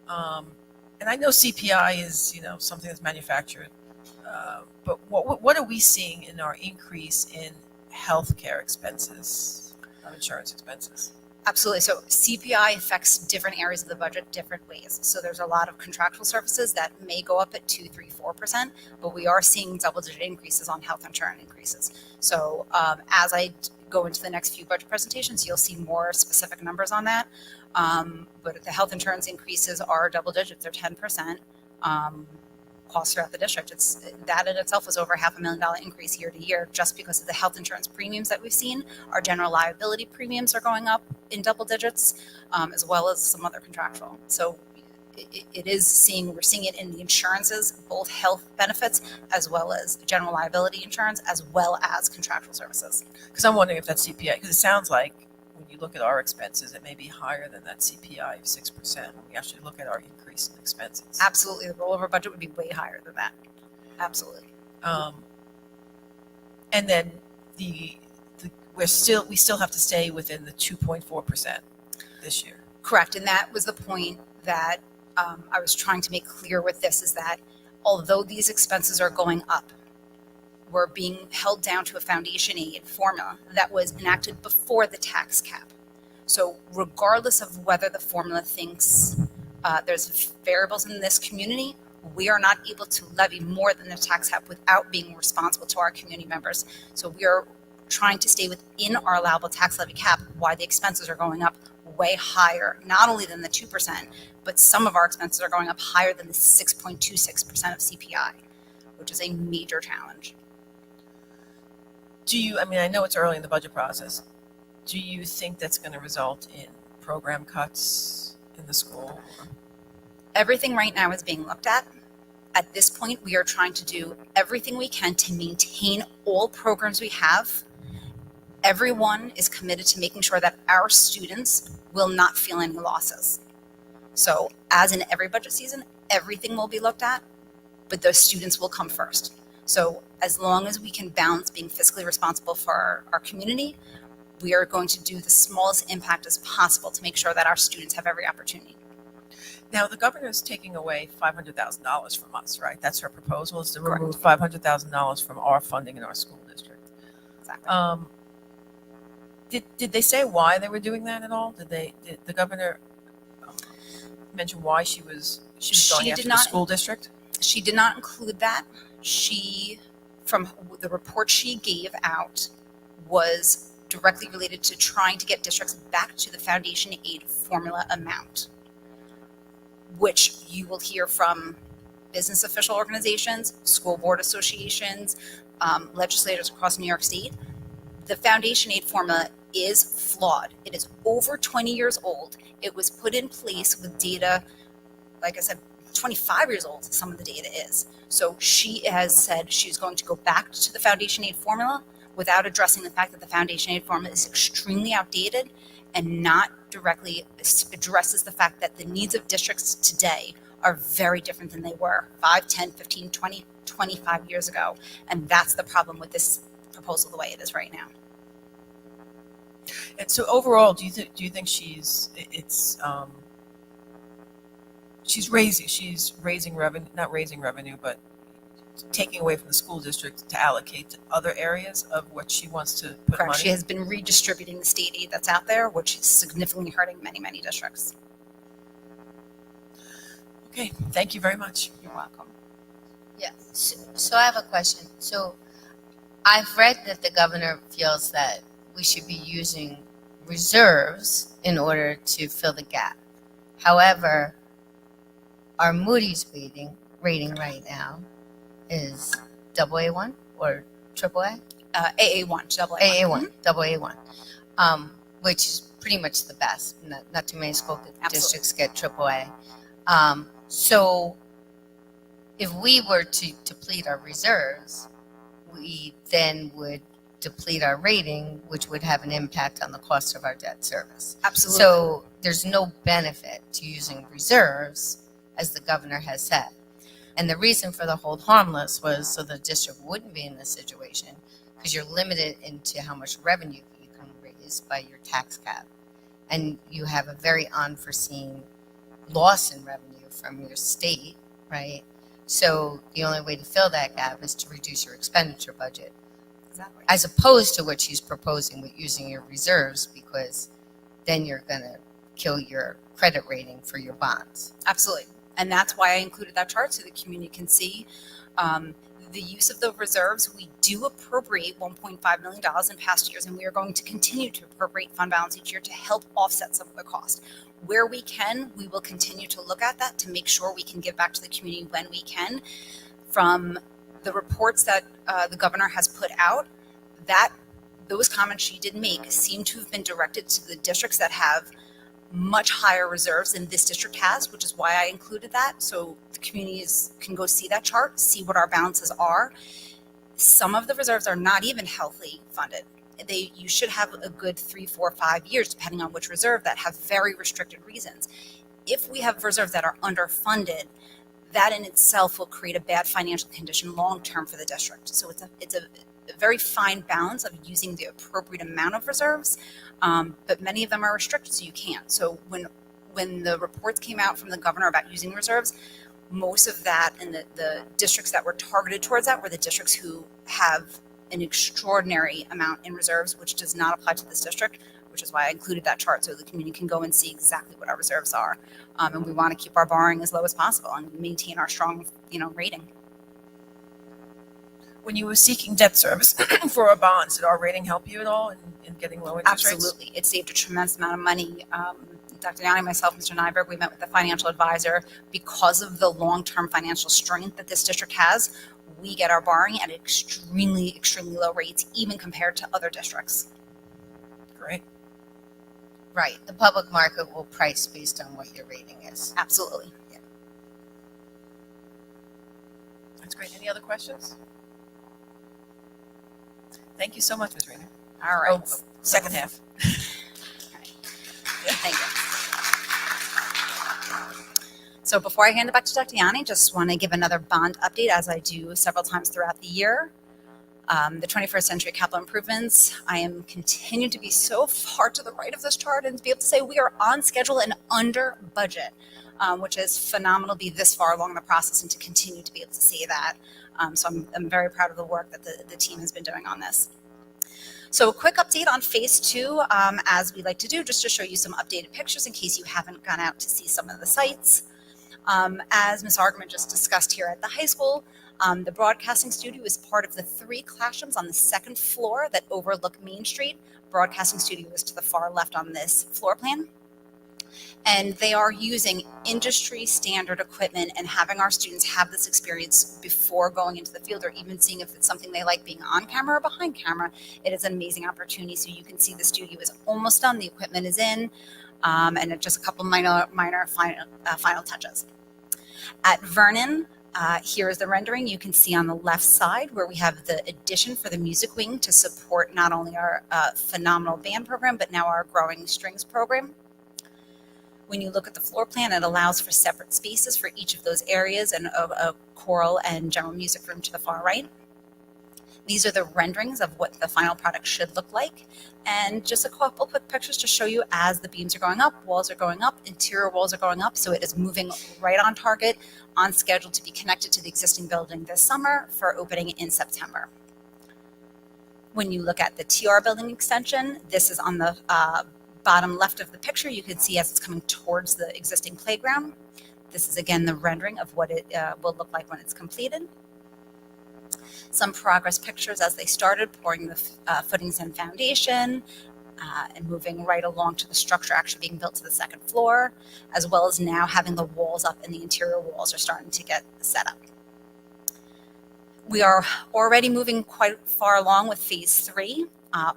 And I know CPI is, something that's manufactured, but what are we seeing in our increase in healthcare expenses, insurance expenses? Absolutely. So CPI affects different areas of the budget different ways. So there's a lot of contractual services that may go up at 2, 3, 4%, but we are seeing double-digit increases on health insurance increases. So as I go into the next few budget presentations, you'll see more specific numbers on that. But the health insurance increases are double digits; they're 10%. Costs throughout the district. That in itself was over $500,000 increase year to year just because of the health insurance premiums that we've seen. Our general liability premiums are going up in double digits, as well as some other contractual. So we're seeing it in the insurances, both health benefits as well as general liability insurance, as well as contractual services. Because I'm wondering if that's CPI, because it sounds like when you look at our expenses, it may be higher than that CPI of 6% when we actually look at our increase in expenses. Absolutely. The rollover budget would be way higher than that. Absolutely. And then we still have to stay within the 2.4% this year. Correct. And that was the point that I was trying to make clear with this, is that although these expenses are going up, we're being held down to a foundation aid formula that was enacted before the tax cap. So regardless of whether the formula thinks there's variables in this community, we are not able to levy more than the tax cap without being responsible to our community members. So we are trying to stay within our allowable tax levy cap, why the expenses are going up way higher, not only than the 2%, but some of our expenses are going up higher than the 6.26% of CPI, which is a major challenge. I know it's early in the budget process. Do you think that's going to result in program cuts in the school? Everything right now is being looked at. At this point, we are trying to do everything we can to maintain all programs we have. Everyone is committed to making sure that our students will not feel any losses. So as in every budget season, everything will be looked at, but those students will come first. So as long as we can balance being fiscally responsible for our community, we are going to do the smallest impact as possible to make sure that our students have every opportunity. Now, the governor is taking away $500,000 from us, right? That's her proposal, is to Correct. remove $500,000 from our funding in our school district. Exactly. Did they say why they were doing that at all? Did the governor mention why she was going after the school district? She did not include that. From the report she gave out, was directly related to trying to get districts back to the foundation aid formula amount, which you will hear from business official organizations, school board associations, legislators across New York State. The foundation aid formula is flawed. It is over 20 years old. It was put in place with data, like I said, 25 years old, some of the data is. So she has said she's going to go back to the foundation aid formula without addressing the fact that the foundation aid formula is extremely outdated and not directly addresses the fact that the needs of districts today are very different than they were 5, 10, 15, 20, 25 years ago. And that's the problem with this proposal the way it is right now. And so overall, do you think she's raising revenue, not raising revenue, but taking away from the school district to allocate to other areas of what she wants to put Correct. money? She has been redistributing the state aid that's out there, which is significantly hurting many, many districts. Okay, thank you very much. You're welcome. Yeah, so I have a question. So I've read that the governor feels that we should be using reserves in order to fill the gap. However, our Moody's rating right now is AA1 or AAA? AA1, double A1. AA1, AA1, which is pretty much the best. Not too many school districts get AAA. So if we were to deplete our reserves, we then would deplete our rating, which would have an impact on the cost of our debt service. Absolutely. So there's no benefit to using reserves, as the governor has said. And the reason for the hold harmless was so the district wouldn't be in this situation, because you're limited into how much revenue you can raise by your tax cap. And you have a very unforeseen loss in revenue from your state, right? So the only way to fill that gap is to reduce your expenditure budget, Exactly. as opposed to what she's proposing with using your reserves, because then you're going to kill your credit rating for your bonds. Absolutely. And that's why I included that chart so the community can see the use of the reserves. We do appropriate $1.5 million in past years, and we are going to continue to appropriate fund balance each year to help offset some of the cost. Where we can, we will continue to look at that to make sure we can give back to the community when we can. From the reports that the governor has put out, that those comments she did make seem to have been directed to the districts that have much higher reserves than this district has, which is why I included that. So the communities can go see that chart, see what our balances are. Some of the reserves are not even healthy funded. You should have a good 3, 4, 5 years, depending on which reserve, that have very restricted reasons. If we have reserves that are underfunded, that in itself will create a bad financial condition long-term for the district. So it's a very fine balance of using the appropriate amount of reserves, but many of them are restricted, so you can't. So when the reports came out from the governor about using reserves, most of that and the districts that were targeted towards that were the districts who have an extraordinary amount in reserves, which does not apply to this district, which is why I included that chart so the community can go and see exactly what our reserves are. And we want to keep our borrowing as low as possible and maintain our strong, rating. When you were seeking debt service for our bonds, did our rating help you at all in getting low interest rates? Absolutely. It saved a tremendous amount of money. Dr. Yanni, myself, Mr. Nyberg, we met with the financial advisor. Because of the long-term financial strength that this district has, we get our borrowing at extremely, extremely low rates, even compared to other districts. Great. Right. The public market will price based on what your rating is. Absolutely. Yeah. That's great. Any other questions? Thank you so much, Ms. Rayner. All right. Oh, second half. Thank you. So before I hand it back to Dr. Yanni, just want to give another bond update, as I do several times throughout the year. The 21st century capital improvements, I am continuing to be so far to the right of this chart and to be able to say we are on schedule and under budget, which is phenomenal to be this far along the process and to continue to be able to say that. So I'm very proud of the work that the team has been doing on this. So a quick update on phase 2, as we like to do, just to show you some updated pictures in case you haven't gone out to see some of the sites. As Ms. Argerman just discussed here at the high school, the broadcasting studio is part of the 3 classrooms on the 2nd floor that overlook Main Street. Broadcasting studio is to the far left on this floor plan. And they are using industry standard equipment and having our students have this experience before going into the field or even seeing if it's something they like being on camera or behind camera. It is an amazing opportunity. So you can see the studio is almost done. The equipment is in, and just a couple minor final touches. At Vernon, here is the rendering. You can see on the left side where we have the addition for the music wing to support not only our phenomenal band program, but now our growing strings program. When you look at the floor plan, it allows for separate spaces for each of those areas and a choral and general music room to the far right. These are the renderings of what the final product should look like. And just a couple quick pictures to show you as the beams are going up, walls are going up, interior walls are going up. So it is moving right on target, on schedule to be connected to the existing building this summer for opening in September. When you look at the TR building extension, this is on the bottom left of the picture. You can see as it's coming towards the existing playground. This is again the rendering of what it will look like when it's completed. Some progress pictures as they started pouring the footings and foundation and moving right along to the structure actually being built to the second floor, as well as now having the walls up and the interior walls are starting to get set up. We are already moving quite far along with phase 3,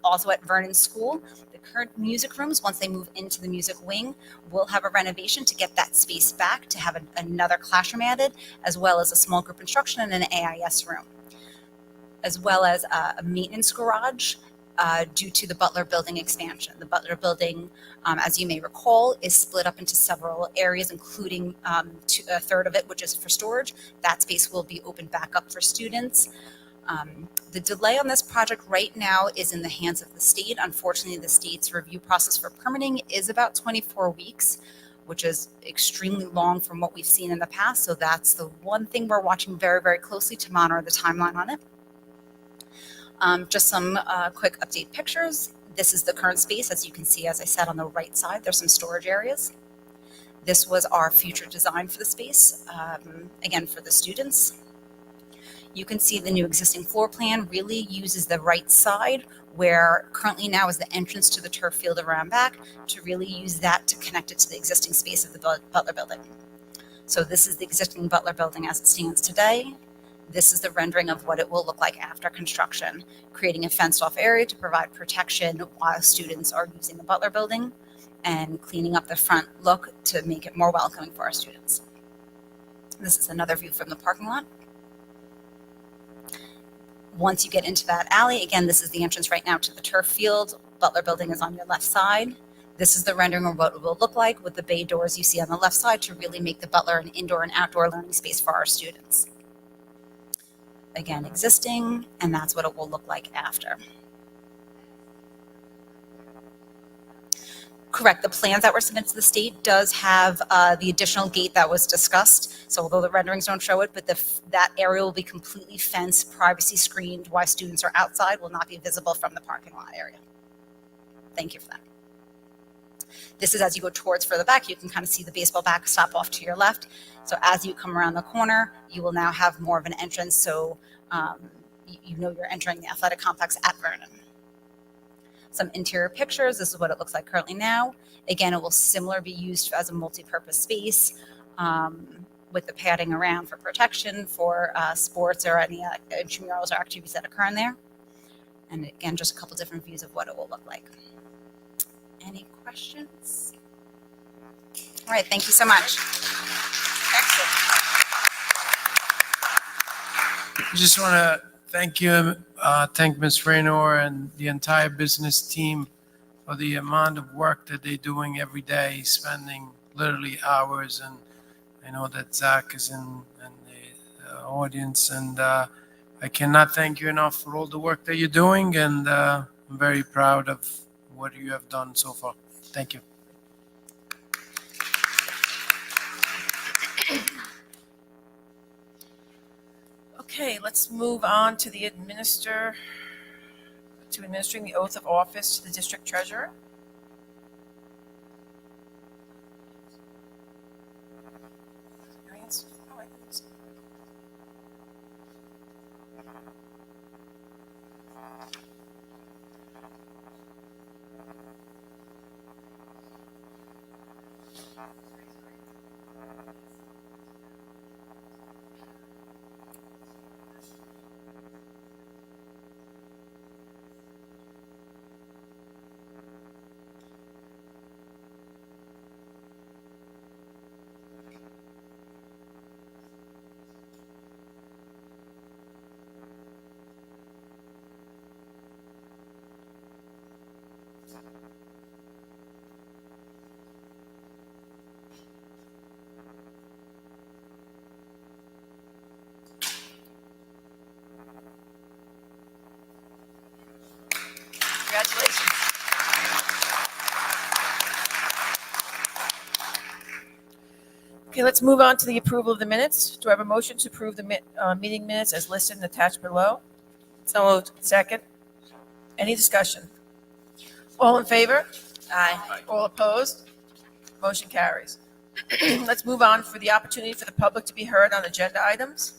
also at Vernon School. The current music rooms, once they move into the music wing, will have a renovation to get that space back, to have another classroom added, as well as a small group instruction and an AIS room, as well as a maintenance garage due to the Butler building expansion. The Butler building, as you may recall, is split up into several areas, including a third of it, which is for storage. That space will be opened back up for students. The delay on this project right now is in the hands of the state. Unfortunately, the state's review process for permitting is about 24 weeks, which is extremely long from what we've seen in the past. So that's the one thing we're watching very, very closely to monitor the timeline on it. Just some quick update pictures. This is the current space. As you can see, as I said, on the right side, there's some storage areas. This was our future design for the space, again, for the students. You can see the new existing floor plan really uses the right side, where currently now is the entrance to the turf field around back, to really use that to connect it to the existing space of the Butler building. So this is the existing Butler building as it stands today. This is the rendering of what it will look like after construction, creating a fenced-off area to provide protection while students are using the Butler building, and cleaning up the front look to make it more welcoming for our students. This is another view from the parking lot. Once you get into that alley, again, this is the entrance right now to the turf field. Butler building is on your left side. This is the rendering of what it will look like with the bay doors you see on the left side to really make the Butler an indoor and outdoor learning space for our students. Again, existing, and that's what it will look like after. Correct, the plans that were submitted to the state does have the additional gate that was discussed. So although the renderings don't show it, but that area will be completely fenced, privacy screened while students are outside, will not be visible from the parking lot area. Thank you for that. This is as you go towards further back, you can kind of see the baseball backstop off to your left. So as you come around the corner, you will now have more of an entrance, so you know you're entering the athletic complex at Vernon. Some interior pictures, this is what it looks like currently now. Again, it will similar be used as a multi-purpose space with the padding around for protection for sports or any intramurals or activities that occur in there. And again, just a couple different views of what it will look like. Any questions? All right, thank you so much. I just want to thank you, thank Ms. Raynor and the entire business team for the amount of work that they're doing every day, spending literally hours. And I know that Zach is in the audience, and I cannot thank you enough for all the work that you're doing, and I'm very proud of what you have done so far. Thank you. Okay, let's move on to the administering the oath of office to the district treasurer. Congratulations. Okay, let's move on to the approval of the minutes. Do I have a motion to approve the meeting minutes as listed and attached below? So moved. Second. Any discussion? All in favor? Aye. All opposed? Motion carries. Let's move on for the opportunity for the public to be heard on agenda items.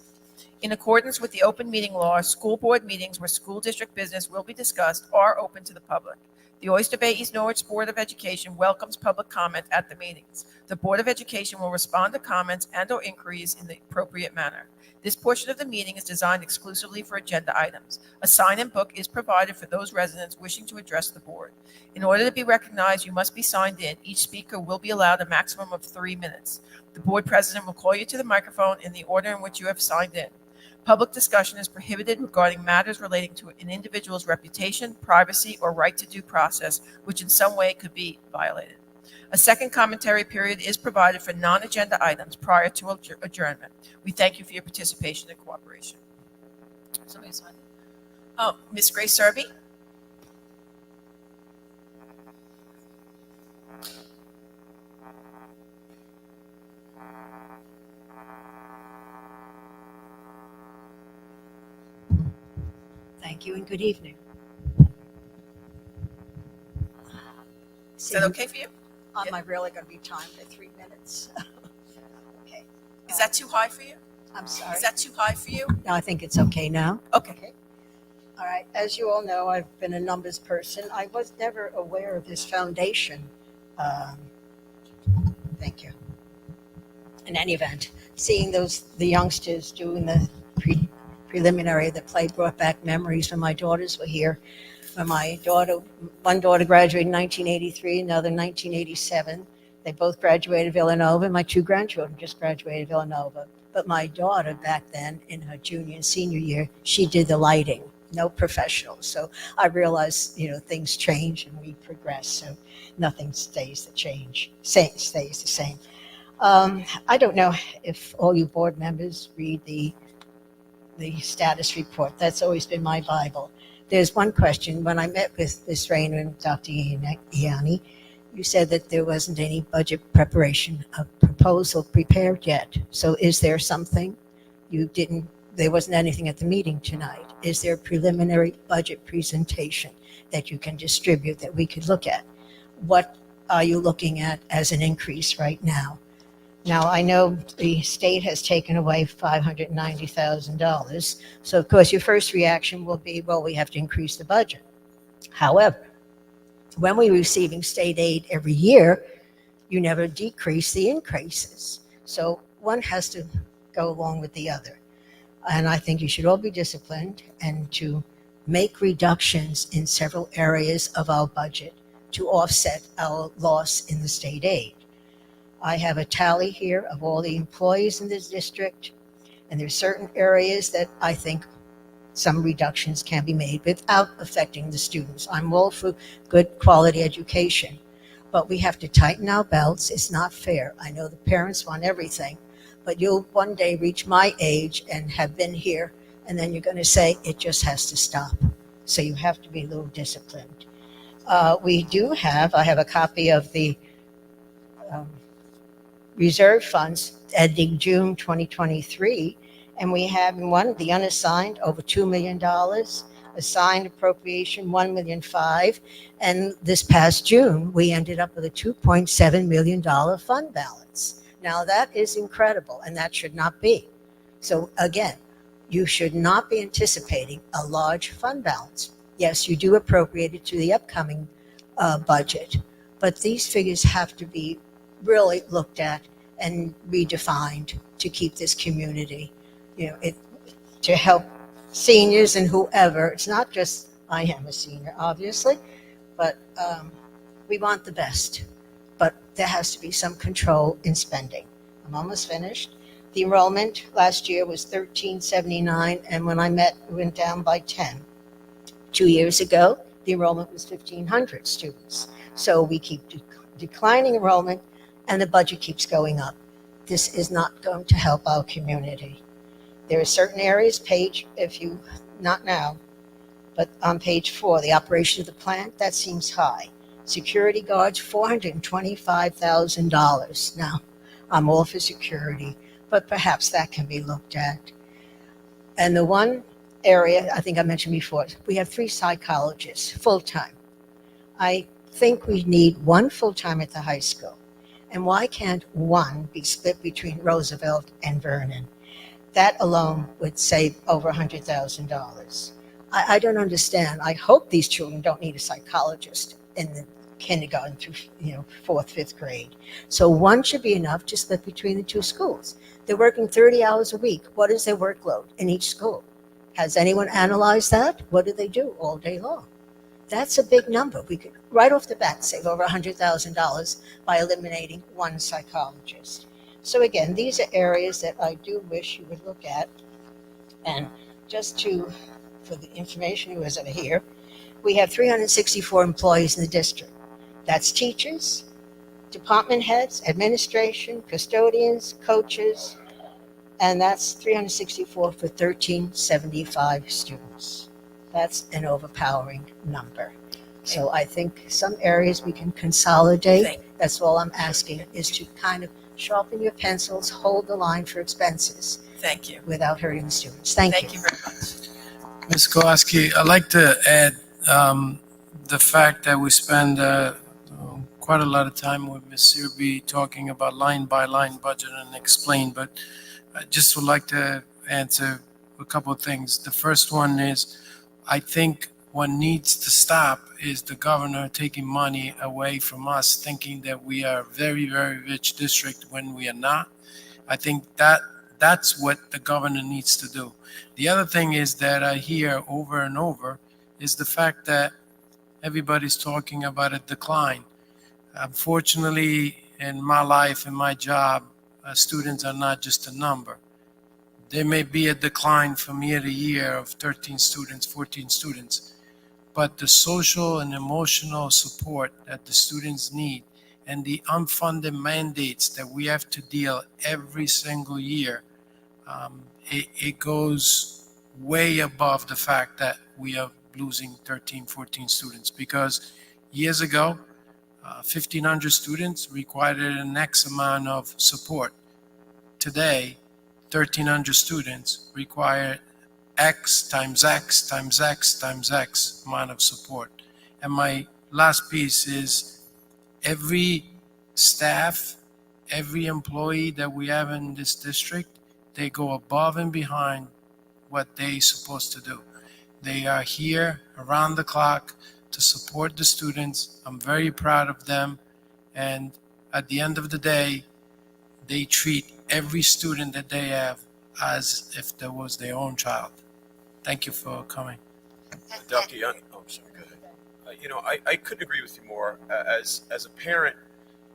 In accordance with the open meeting law, school board meetings where school district business will be discussed are open to the public. The Oyster Bay East Norwich Board of Education welcomes public comment at the meetings. The Board of Education will respond to comments and/or inquiries in the appropriate manner. This portion of the meeting is designed exclusively for agenda items. A sign-in book is provided for those residents wishing to address the board. In order to be recognized, you must be signed in. Each speaker will be allowed a maximum of 3 minutes. The board president will call you to the microphone in the order in which you have signed in. Public discussion is prohibited regarding matters relating to an individual's reputation, privacy, or right to due process, which in some way could be violated. A second commentary period is provided for non-agenda items prior to adjournment. We thank you for your participation and cooperation. Somebody sign it. Oh, Ms. Grace Serby? Thank you and good evening. Is that okay for you? Am I really going to be timed at 3 minutes? Okay. Is that too high for you? I'm sorry. Is that too high for you? No, I think it's okay now. Okay. All right. As you all know, I've been a numbers person. I was never aware of this foundation. Thank you. In any event, seeing the youngsters doing the preliminary, the play brought back memories when my daughters were here. When one daughter graduated in 1983, another in 1987. They both graduated Villanova. My 2 grandchildren just graduated Villanova. But my daughter back then, in her junior and senior year, she did the lighting, no professionals. So I realized, things change and we progress. So nothing stays the same. I don't know if all you board members read the status report. That's always been my Bible. There's one question. When I met with Ms. Rayner and Dr. Ianni, you said that there wasn't any budget preparation, a proposal prepared yet. So is there something there wasn't anything at the meeting tonight? Is there a preliminary budget presentation that you can distribute that we could look at? What are you looking at as an increase right now? Now, I know the state has taken away $590,000. So, of course, your first reaction will be, well, we have to increase the budget. However, when we're receiving state aid every year, you never decrease the increases. So one has to go along with the other. And I think you should all be disciplined and to make reductions in several areas of our budget to offset our loss in the state aid. I have a tally here of all the employees in this district, and there's certain areas that I think some reductions can be made without affecting the students. I'm all for good quality education, but we have to tighten our belts. It's not fair. I know the parents want everything, but you'll one day reach my age and have been here, and then you're going to say it just has to stop. So you have to be a little disciplined. I have a copy of the reserve funds ending June 2023, and we have in one the unassigned over $2 million, assigned appropriation $1.5 million, and this past June we ended up with a $2.7 million fund balance. Now that is incredible, and that should not be. So again, you should not be anticipating a large fund balance. Yes, you do appropriate it to the upcoming budget, but these figures have to be really looked at and redefined to keep this community, to help seniors and whoever. It's not just, I am a senior, obviously, but we want the best. But there has to be some control in spending. I'm almost finished. The enrollment last year was 1379, and when I met, it went down by 10. 2 years ago, the enrollment was 1,500 students. So we keep declining enrollment, and the budget keeps going up. This is not going to help our community. There are certain areas, Paige, not now, But on page 4, the operation of the plant, that seems high. Security guards, $425,000. Now, I'm all for security, but perhaps that can be looked at. And the one area I think I mentioned before, we have 3 psychologists full-time. I think we need 1 full-time at the high school. And why can't 1 be split between Roosevelt and Vernon? That alone would save over $100,000. I don't understand. I hope these children don't need a psychologist in the kindergarten through 4th, 5th grade. So 1 should be enough to split between the 2 schools. They're working 30 hours a week. What is their workload in each school? Has anyone analyzed that? What do they do all day long? That's a big number. We could, right off the bat, save over $100,000 by eliminating 1 psychologist. So again, these are areas that I do wish you would look at. And just for the information who is over here, we have 364 employees in the district. That's teachers, department heads, administration, custodians, coaches, and that's 364 for 1,375 students. That's an overpowering number. So I think some areas we can consolidate. That's all I'm asking, is to kind of sharpen your pencils, hold the line for expenses Thank you. without hurting the students. Thank you. Thank you very much. Ms. Kowalski, I'd like to add the fact that we spend quite a lot of time with Ms. Serby talking about line by line budget and explain, but I just would like to answer a couple of things. The first one is, I think what needs to stop is the governor taking money away from us, thinking that we are a very, very rich district when we are not. I think that's what the governor needs to do. The other thing is that I hear over and over is the fact that everybody's talking about a decline. Unfortunately, in my life, in my job, students are not just a number. There may be a decline from year to year of 13 students, 14 students, but the social and emotional support that the students need and the unfunded mandates that we have to deal every single year, it goes way above the fact that we are losing 13, 14 students, because years ago, 1,500 students required an X amount of support. Today, 1,300 students require X times X times X times X amount of support. And my last piece is every staff, every employee that we have in this district, they go above and behind what they're supposed to do. They are here around the clock to support the students. I'm very proud of them. And at the end of the day, they treat every student that they have as if there was their own child. Thank you for coming. Dr. Young, oh, I'm sorry, go ahead. I couldn't agree with you more. As a parent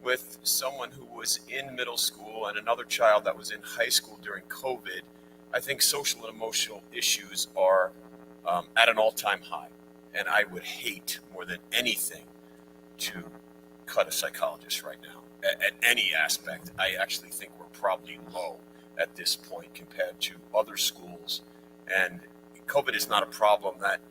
with someone who was in middle school and another child that was in high school during COVID, I think social and emotional issues are at an all-time high. And I would hate more than anything to cut a psychologist right now at any aspect. I actually think we're probably low at this point compared to other schools. And COVID is not a problem. That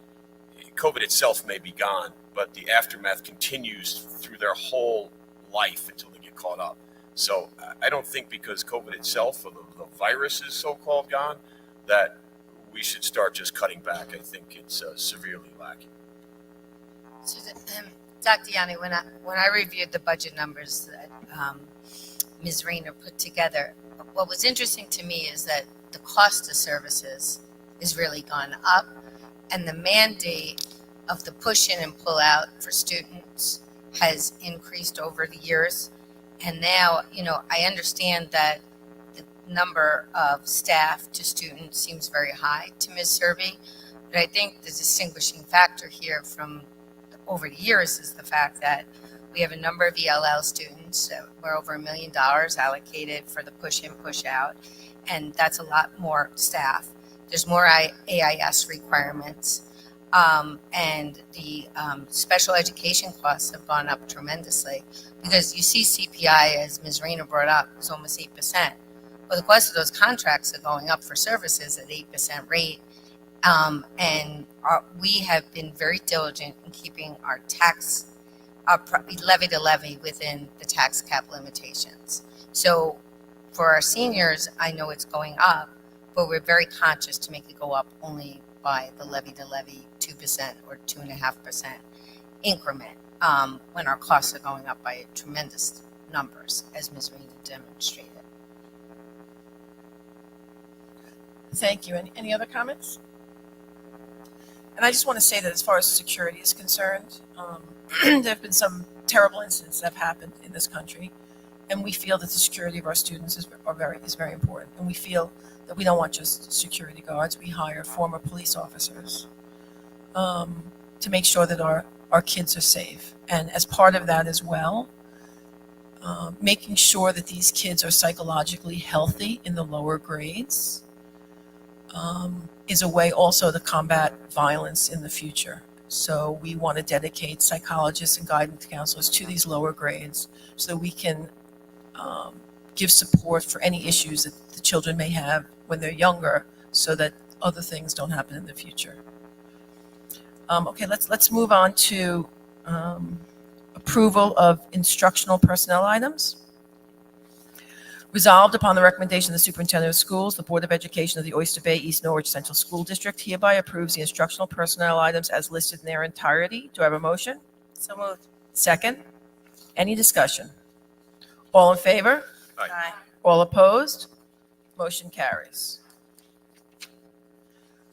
COVID itself may be gone, but the aftermath continues through their whole life until they get caught up. So I don't think because COVID itself, or the virus is so-called gone, that we should start just cutting back. I think it's severely lacking. Dr. Yanni, when I reviewed the budget numbers that Ms. Rayner put together, what was interesting to me is that the cost of services has really gone up, and the mandate of the push in and pull out for students has increased over the years. And now, I understand that the number of staff to students seems very high to Ms. Serby, but I think the distinguishing factor here from over the years is the fact that we have a number of ELL students. We're over $1 million allocated for the push in, push out, and that's a lot more staff. There's more AIS requirements, and the special education costs have gone up tremendously, because you see CPI, as Ms. Rayner brought up, is almost 8%. Well, the cost of those contracts are going up for services at 8% rate, And we have been very diligent in keeping our levy to levy within the tax cap limitations. So for our seniors, I know it's going up, but we're very conscious to make it go up only by the levy to levy 2% or 2.5% increment, when our costs are going up by tremendous numbers, as Ms. Rainey demonstrated. Thank you. Any other comments? And I just want to say that as far as security is concerned, there have been some terrible incidents that have happened in this country, and we feel that the security of our students is very important. And we feel that we don't want just security guards. We hire former police officers to make sure that our kids are safe. And as part of that as well, making sure that these kids are psychologically healthy in the lower grades is a way also to combat violence in the future. So we want to dedicate psychologists and guidance counselors to these lower grades so that we can give support for any issues that the children may have when they're younger, so that other things don't happen in the future. Okay, let's move on to approval of instructional personnel items. Resolved upon the recommendation of the superintendent of schools, the Board of Education of the Oyster Bay East Norwich Central School District hereby approves the instructional personnel items as listed in their entirety. Do I have a motion? So moved. Second? Any discussion? All in favor? Aye. All opposed? Motion carries.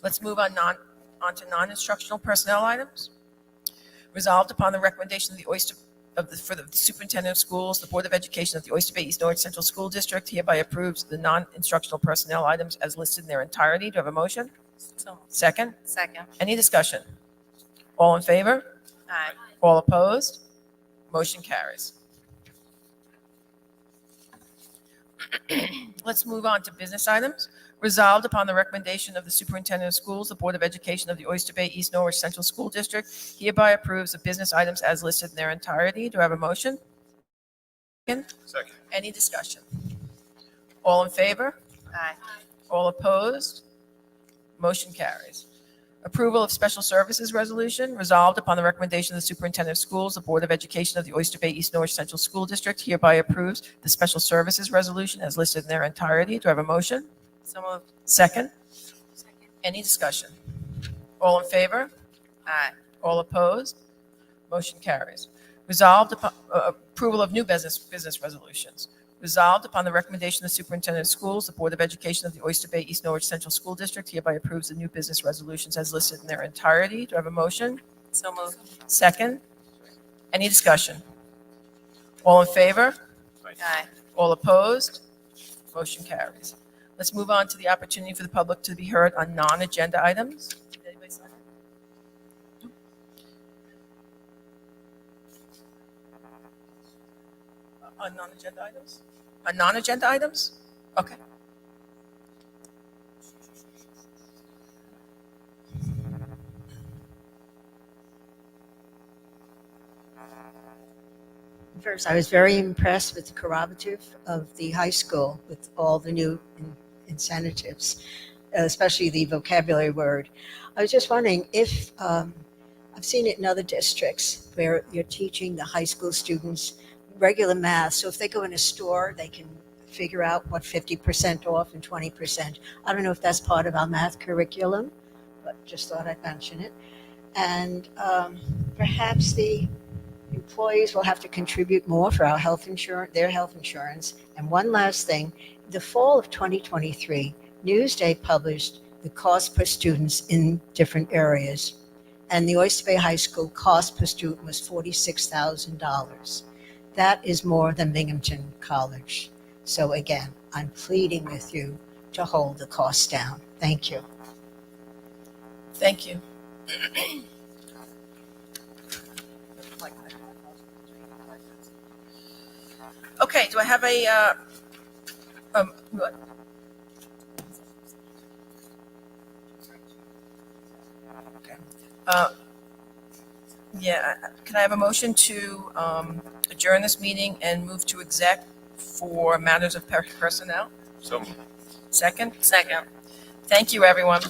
Let's move on to non-instructional personnel items. Resolved upon the recommendation of the for the superintendent of schools, the Board of Education of the Oyster Bay East Norwich Central School District hereby approves the non-instructional personnel items as listed in their entirety. Do I have a motion? So Second? second. Any discussion? All in favor? Aye. All opposed? Motion carries. Let's move on to business items. Resolved upon the recommendation of the superintendent of schools, the Board of Education of the Oyster Bay East Norwich Central School District hereby approves the business items as listed in their entirety. Do I have a motion? Second. Any discussion? All in favor? Aye. All opposed? Motion carries. Approval of special services resolution. Resolved upon the recommendation of the superintendent of schools, the Board of Education of the Oyster Bay East Norwich Central School District hereby approves the special services resolution as listed in their entirety. Do I have a motion? So moved. Second? Any discussion? All in favor? Aye. All opposed? Motion carries. Resolved upon approval of new business resolutions. Resolved upon the recommendation of the superintendent of schools, the Board of Education of the Oyster Bay East Norwich Central School District hereby approves the new business resolutions as listed in their entirety. Do I have a motion? So moved. Second? Any discussion? All in favor? Aye. All opposed? Motion carries. Let's move on to the opportunity for the public to be heard on non-agenda items. Did anybody sign up? On non-agenda items? On non-agenda items? Okay. First, I was very impressed with the corroborative of the high school with all the new incentives, especially the vocabulary word. I was just wondering if, I've seen it in other districts where you're teaching the high school students regular math. So if they go in a store, they can figure out what 50% off and 20%. I don't know if that's part of our math curriculum, but just thought I'd mention it. And perhaps the employees will have to contribute more for our health insurance, their health insurance. And one last thing, the fall of 2023, Newsday published the cost per students in different areas. And the Oyster Bay High School cost per student was $46,000. That is more than Binghamton College. So again, I'm pleading with you to hold the costs down. Thank you. Thank you. Okay, do I have what? Okay. Yeah, can I have a motion to adjourn this meeting and move to exec for matters of personnel? So Second? Second. Thank you, everyone.